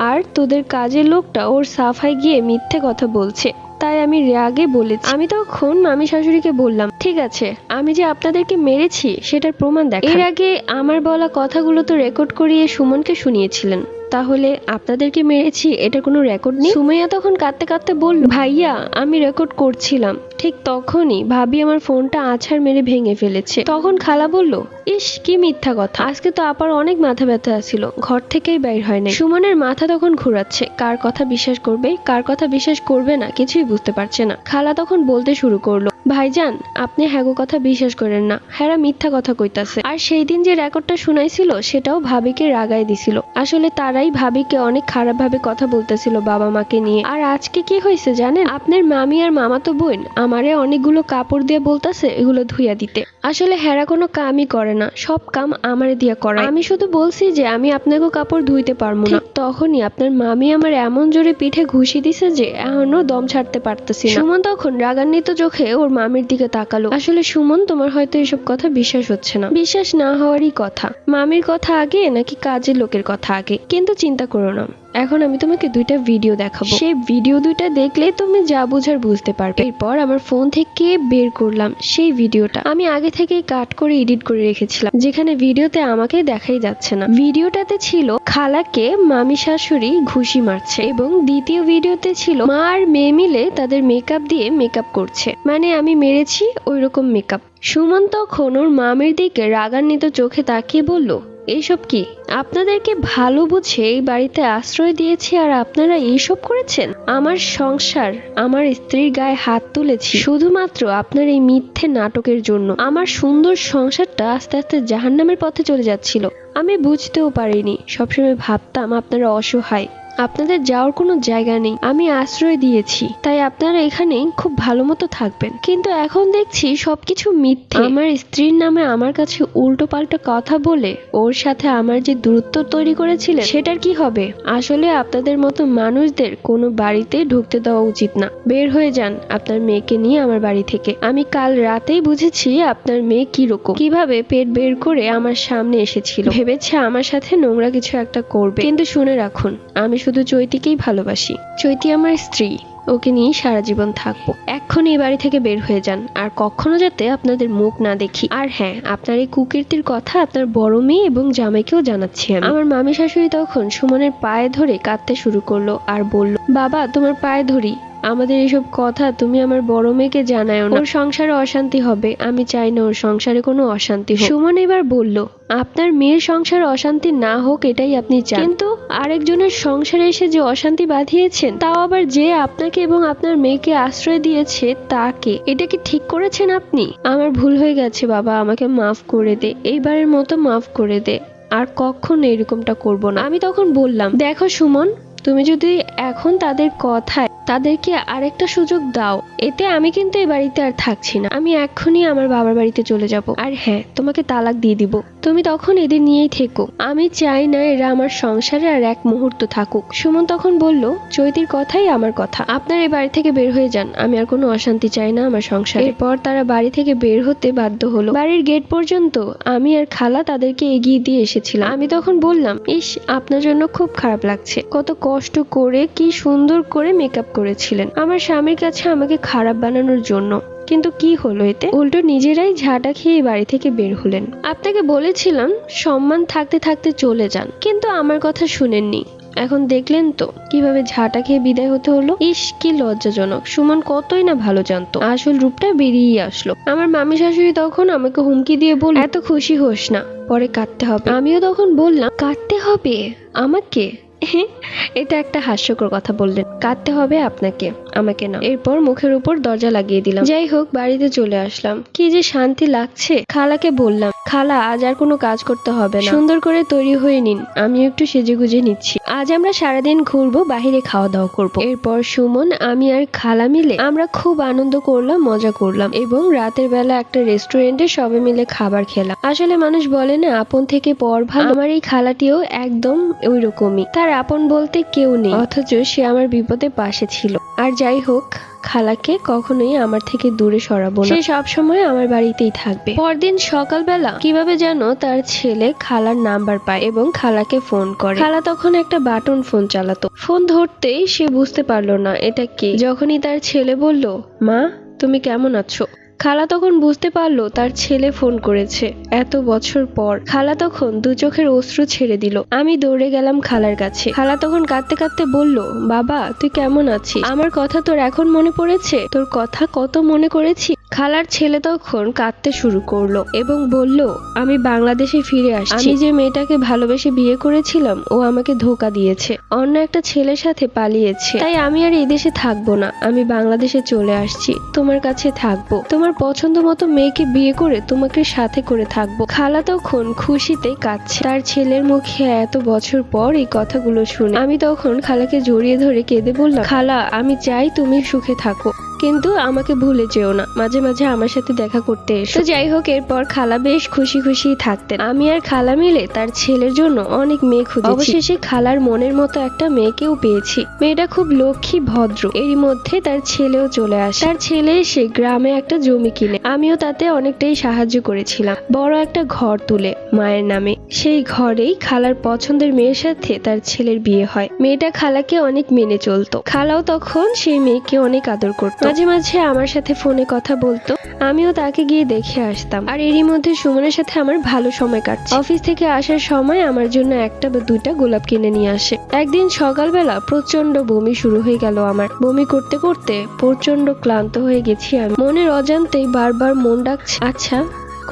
আর তোদের কাজের লোকটা ওর সাফাই গিয়ে মিথ্যে কথা বলছে, তাই আমি রাগে বলেছি। আমি তখন মামি শাশুড়িকে বললাম, ঠিক আছে, আমি যে আপনাদেরকে মেরেছি সেটার প্রমাণ দেখান। এর আগে আমার বলা কথাগুলো তো রেকর্ড করিয়ে সুমনকে শুনিয়েছিলেন, তাহলে আপনাদেরকে মেরেছি এটার কোনো রেকর্ড নেই? সুমাইয়া তখন কাঁদতে কাঁদতে বলল, ভাইয়া আমি রেকর্ড করছিলাম। ঠিক তখনই ভাবি আমার ফোনটা আছাড় মেরে ভেঙে ফেলেছে। তখন খালা বলল, ইস কি মিথ্যা কথা, আজকে তো আপার অনেক মাথা ব্যথা ছিল, ঘর থেকেই বাইর হয় নাই। সুমনের মাথা তখন ঘুরাচ্ছে, কার কথা বিশ্বাস করবে কার কথা বিশ্বাস করবে না কিছুই বুঝতে পারছে না। খালা তখন বলতে শুরু করলো, ভাইজান আপনি হ্যাগো কথা বিশ্বাস করেন না, হ্যারা মিথ্যা কথা কইতাছে। আর সেই দিন যে রেকর্ডটা শুনাইছিল সেটাও ভাবিকে রাগাই দিছিল। আসলে তারাই ভাবিকে অনেক খারাপ ভাবে কথা বলতেছিল বাবা মাকে নিয়ে। আর আজকে কি হয়েছে জানেন? আপনার মামি আর মামাতো বোন আমারে অনেকগুলো কাপড় দিয়ে বলতেছে এগুলো ধুইয়া দিতে। আসলে হেরা কোনো কামই করে না, সব কাম আমারে দিয়া করায়। আমি শুধু বলছি যে আমি আপনাকে কাপড় ধুইতে পারবো না। তখনই আপনার মামি আমার এমন জোরে পিঠে ঘুষি দিছে যে এখনো দম ছাড়তে পারতেছি না। সুমন তখন রাগান্বিত চোখে ওর মামির দিকে তাকালো। আসলে সুমন, তোমার হয়তো এসব কথা বিশ্বাস হচ্ছে না। বিশ্বাস না হওয়ারই কথা। মামির কথা আগে নাকি কাজের লোকের কথা আগে? কিন্তু চিন্তা করো না, এখন আমি তোমাকে দুইটা ভিডিও দেখাবো, সেই ভিডিও দুইটা দেখলে তুমি যা বুঝার বুঝতে পারবে। এরপর আমার ফোন থেকে বের করলাম সেই ভিডিওটা। আমি আগে থেকে কাট করে এডিট করে রেখেছিলাম, যেখানে ভিডিওতে আমাকে দেখাই যাচ্ছে না। ভিডিওটাতে ছিল খালাকে মামি শাশুড়ি ঘুষি মারছে, এবং দ্বিতীয় ভিডিওতে ছিল মা আর মেয়ে মিলে তাদের মেকআপ দিয়ে মেকআপ করছে, মানে আমি মেরেছি ওইরকম মেকআপ। সুমন তখন ওর মামির দিকে রাগান্বিত চোখে তাকিয়ে বলল, এইসব কি? আপনাদেরকে ভালো বুঝে এই বাড়িতে আশ্রয় দিয়েছি আর আপনারা এইসব করেছেন? আমার সংসার, আমার স্ত্রীর গায়ে হাত তুলেছি শুধুমাত্র আপনার এই মিথ্যে নাটকের জন্য। আমার সুন্দর সংসারটা আস্তে আস্তে জাহান্নামের পথে চলে যাচ্ছিল। আমি বুঝতেও পারিনি, সবসময় ভাবতাম আপনারা অসহায়, আপনাদের যাওয়ার কোনো জায়গা নেই, আমি আশ্রয় দিয়েছি, তাই আপনারা এখানে খুব ভালো মতো থাকবেন। কিন্তু এখন দেখছি সবকিছু মিথ্যে। আমার স্ত্রীর নামে আমার কাছে উল্টো পাল্টা কথা বলে ওর সাথে আমার যে দূরত্ব তৈরি করেছিলেন সেটার কি হবে? আসলে আপনাদের মতো মানুষদের কোনো বাড়িতে ঢুকতে দেওয়া উচিত না। বের হয়ে যান আপনার মেয়েকে নিয়ে আমার বাড়ি থেকে। আমি কাল রাতেই বুঝেছি আপনার মেয়ে কিরকম, কিভাবে পেট বের করে আমার সামনে এসেছিল, ভেবেছে আমার সাথে নোংরা কিছু একটা করবে। কিন্তু শুনে রাখুন, আমি শুধু চৈতিকেই ভালোবাসি। চৈতি আমার স্ত্রী, ওকে নিয়ে সারা জীবন থাকবো। এক্ষুনি এই বাড়ি থেকে বের হয়ে যান, আর কখনো যাতে আপনাদের মুখ না দেখি। আর হ্যাঁ, আপনার এই কুকীর্তির কথা আপনার বড় মেয়ে এবং জামাইকেও জানাচ্ছি আমি। আমার মামি শাশুড়ি তখন সুমনের পায়ে ধরে কাঁদতে শুরু করলো আর বলল, বাবা তোমার পায়ে ধরি, আমাদের এইসব কথা তুমি আমার বড় মেয়েকে জানায়ও না, ওর সংসারে অশান্তি হবে, আমি চাই না ওর সংসারে কোনো অশান্তি হোক। সুমন এবার বলল, আপনার মেয়ের সংসারে অশান্তি না হোক এটাই আপনি চান, কিন্তু আরেকজনের সংসারে এসে যে অশান্তি বাঁধিয়েছেন, তাও আবার যে আপনাকে এবং আপনার মেয়েকে আশ্রয় দিয়েছে তাকে, এটা কি ঠিক করেছেন আপনি? আমার ভুল হয়ে গেছে বাবা, আমাকে মাফ করে দে, এইবারের মতো মাফ করে দে, আর কখনো এরকমটা করব না। আমি তখন বললাম, দেখো সুমন, তুমি যদি এখন তাদের কথায় তাদেরকে আরেকটা সুযোগ দাও, এতে আমি কিন্তু এই বাড়িতে আর থাকছি না, আমি এক্ষুনি আমার বাবার বাড়িতে চলে যাব। আর হ্যাঁ, তোমাকে তালাক দিয়ে দিব, তুমি তখন এদের নিয়েই থেকো, আমি চাই না এরা আমার সংসারে আর এক মুহূর্ত থাকুক। সুমন তখন বলল, চৈতির কথাই আমার কথা, আপনার এই বাড়ি থেকে বের হয়ে যান, আমি আর কোনো অশান্তি চাই না আমার সংসারে। এরপর তারা বাড়ি থেকে বের হতে বাধ্য হলো। বাড়ির গেট পর্যন্ত আমি আর খালা তাদেরকে এগিয়ে দিয়ে এসেছিলাম। আমি তখন বললাম, ইস আপনার জন্য খুব খারাপ লাগছে, কত কষ্ট করে কি সুন্দর করে মেকআপ করেছিলেন আমার স্বামীর কাছে আমাকে খারাপ বানানোর জন্য, কিন্তু কি হলো এতে? উল্টো নিজেরাই ঝাঁটা খেয়ে বাড়ি থেকে বের হলেন। আপনাকে বলেছিলাম সম্মান থাকতে থাকতে চলে যান, কিন্তু আমার কথা শুনেননি। এখন দেখলেন তো কিভাবে ঝাঁটা খেয়ে বিদায় হতে হলো। ইস কি লজ্জাজনক, সুমন কতই না ভালো জানতো, আসল রূপটা বেরিয়ে আসলো। আমার মামি শাশুড়ি তখন আমাকে হুমকি দিয়ে বলল, এত খুশি হোস না, পরে কাঁদতে হবে। আমিও তখন বললাম, কাঁদতে হবে আমাকে? এটা একটা হাস্যকর কথা বললেন, কাঁদতে হবে আপনাকে, আমাকে না। এরপর মুখের উপর দরজা লাগিয়ে দিলাম। যাই হোক, বাড়িতে চলে আসলাম। কি যে শান্তি লাগছে। খালাকে বললাম, খালা আজ আর কোনো কাজ করতে হবে না, সুন্দর করে তৈরি হয়ে নিন, আমি একটু সেজেগুজে নিচ্ছি। আজ আমরা সারাদিন ঘুরবো, বাহিরে খাওয়া দাওয়া করবো। এরপর সুমন, আমি আর খালা মিলে আমরা খুব আনন্দ করলাম, মজা করলাম এবং রাতের বেলা একটা রেস্টুরেন্টে সবাই মিলে খাবার খেলাম। আসলে মানুষ বলে না, আপন থেকে পর ভালো। আমার এই খালাটিও একদম ওই রকমই। তার আপন বলতে কেউ নেই, অথচ সে আমার বিপদে পাশে ছিল। আর যাই হোক, খালাকে কখনোই আমার থেকে দূরে সরাবো না, সে সবসময় আমার বাড়িতেই থাকবে। পরদিন সকালবেলা কিভাবে যেন তার ছেলে খালার নাম্বার পায় এবং খালাকে ফোন করে। খালা তখন একটা বাটন ফোন চালাতো। ফোন ধরতেই সে বুঝতে পারলো না এটা কে। যখনই তার ছেলে বলল, মা তুমি কেমন আছো, খালা তখন বুঝতে পারলো তার ছেলে ফোন করেছে এত বছর পর। খালা তখন দু চোখের অশ্রু ছেড়ে দিল। আমি দৌড়ে গেলাম খালার কাছে। খালা তখন কাঁদতে কাঁদতে বলল, বাবা তুই কেমন আছিস? আমার কথা তোর এখন মনে পড়েছে? তোর কথা কত মনে করেছি। খালার ছেলে তখন কাঁদতে শুরু করলো এবং বলল, আমি বাংলাদেশে ফিরে আসছি। আমি যে মেয়েটাকে ভালোবেসে বিয়ে করেছিলাম ও আমাকে ধোঁকা দিয়েছে, অন্য একটা ছেলের সাথে পালিয়েছে। তাই আমি আর এই দেশে থাকবো না, আমি বাংলাদেশে চলে আসছি, তোমার কাছে থাকবো, তোমার পছন্দ মতো মেয়েকে বিয়ে করে তোমাকে সাথে করে থাকবো। খালা তখন খুশিতে কাঁদছে তার ছেলের মুখে এত বছর পর এই কথাগুলো শুনে। আমি তখন খালাকে জড়িয়ে ধরে কেঁদে বললাম, খালা আমি চাই তুমি সুখে থাকো, কিন্তু আমাকে ভুলে যেও না, মাঝে মাঝে আমার সাথে দেখা করতে এসো। তো যাই হোক, এরপর খালা বেশ খুশি খুশি থাকতেন। আমি আর খালা মিলে তার ছেলের জন্য অনেক মেয়ে খুঁজেছি। অবশেষে খালার মনের মতো একটা মেয়েকেও পেয়েছি। মেয়েটা খুব লক্ষ্মী ভদ্র। এরই মধ্যে তার ছেলেও চলে আসে। তার ছেলে এসে গ্রামে একটা জমি কিনে, আমিও তাতে অনেকটাই সাহায্য করেছিলাম। বড় একটা ঘর তুলে মায়ের নামে, সেই ঘরেই খালার পছন্দের মেয়ের সাথে তার ছেলের বিয়ে হয়। মেয়েটা খালাকে অনেক মেনে চলতো। খালাও তখন সেই মেয়েকে অনেক আদর করতো। মাঝে মাঝে আমার সাথে ফোনে কথা বলতো, আমিও তাকে গিয়ে দেখে আসতাম। আর এরই মধ্যে সুমনের সাথে আমার ভালো সময় কাটছে। অফিস থেকে আসার সময় আমার জন্য একটা বা দুইটা গোলাপ কিনে নিয়ে আসে। একদিন সকালবেলা প্রচন্ড বমি শুরু হয়ে গেল আমার। বমি করতে করতে প্রচন্ড ক্লান্ত হয়ে গেছি আমি। মনের অজান্তেই বারবার মন ডাকছে, আচ্ছা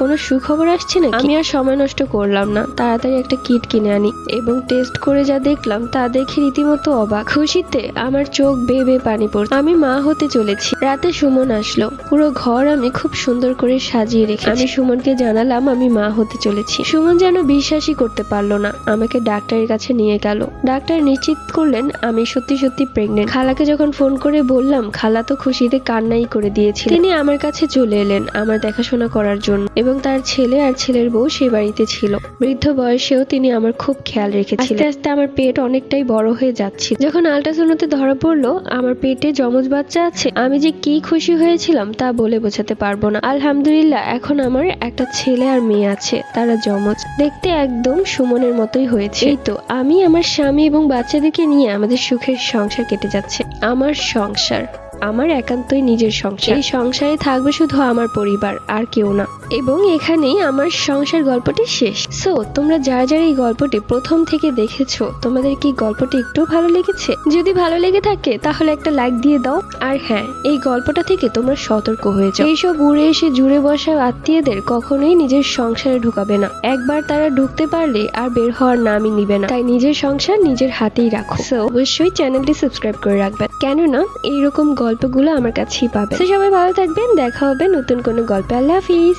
কোনো সুখবর আসছে না। আমি আর সময় নষ্ট করলাম না, তাড়াতাড়ি একটা কিট কিনে আনি এবং টেস্ট করে যা দেখলাম তা দেখে রীতিমতো অবাক। খুশিতে আমার চোখ বেয়ে বেয়ে পানি পড়ছে। আমি মা হতে চলেছি। রাতে সুমন আসলো। পুরো ঘর আমি খুব সুন্দর করে সাজিয়ে রেখেছি। আমি সুমনকে জানালাম আমি মা হতে চলেছি। সুমন যেন বিশ্বাসই করতে পারলো না। আমাকে ডাক্তারের কাছে নিয়ে গেল। ডাক্তার নিশ্চিত করলেন আমি সত্যি সত্যি প্রেগনেন্ট। খালাকে যখন ফোন করে বললাম, খালা তো খুশিতে কান্নাই করে দিয়েছিল। তিনি আমার কাছে চলে এলেন আমার দেখাশোনা করার জন্য এবং তার ছেলে আর ছেলের বউ সে বাড়িতে ছিল। বৃদ্ধ বয়সেও তিনি আমার খুব খেয়াল রেখেছিলেন। আস্তে আস্তে আমার পেট অনেকটাই বড় হয়ে যাচ্ছে। যখন আল্ট্রাসাউন্ডে ধরা পড়লো আমার পেটে যমজ বাচ্চা আছে, আমি যে কি খুশি হয়েছিলাম তা বলে বোঝাতে পারবো না। আলহামদুলিল্লাহ, এখন আমার একটা ছেলে আর মেয়ে আছে, তারা যমজ। দেখতে একদম সুমনের মতোই হয়েছে। এই তো আমি, আমার স্বামী এবং বাচ্চাদেরকে নিয়ে আমাদের সুখের সংসার কেটে যাচ্ছে। আমার সংসার, আমার একান্তই নিজের সংসার। এই সংসারে থাকবে শুধু আমার পরিবার, আর কেউ না। এবং এখানেই আমার সংসার গল্পটি শেষ। সো তোমরা যারা যারা এই গল্পটি প্রথম থেকে দেখেছো, তোমাদের কি গল্পটি একটু ভালো লেগেছে? যদি ভালো লেগে থাকে তাহলে একটা লাইক দিয়ে দাও। আর হ্যাঁ, এই গল্পটা থেকে তোমরা সতর্ক হয়ে যাও। এইসব উড়ে এসে জুড়ে বসা আত্মীয়দের কখনোই নিজের সংসারে ঢুকাবে না। একবার তারা ঢুকতে পারলে আর বের হওয়ার নামই নিবে না। তাই নিজের সংসার নিজের হাতেই রাখো। সো অবশ্যই চ্যানেলটি সাবস্ক্রাইব করে রাখবেন, কেননা এইরকম গল্পগুলো আমার কাছেই পাবেন। সবাই ভালো থাকবেন, দেখা হবে নতুন কোনো গল্পে। আল্লাহ হাফিজ।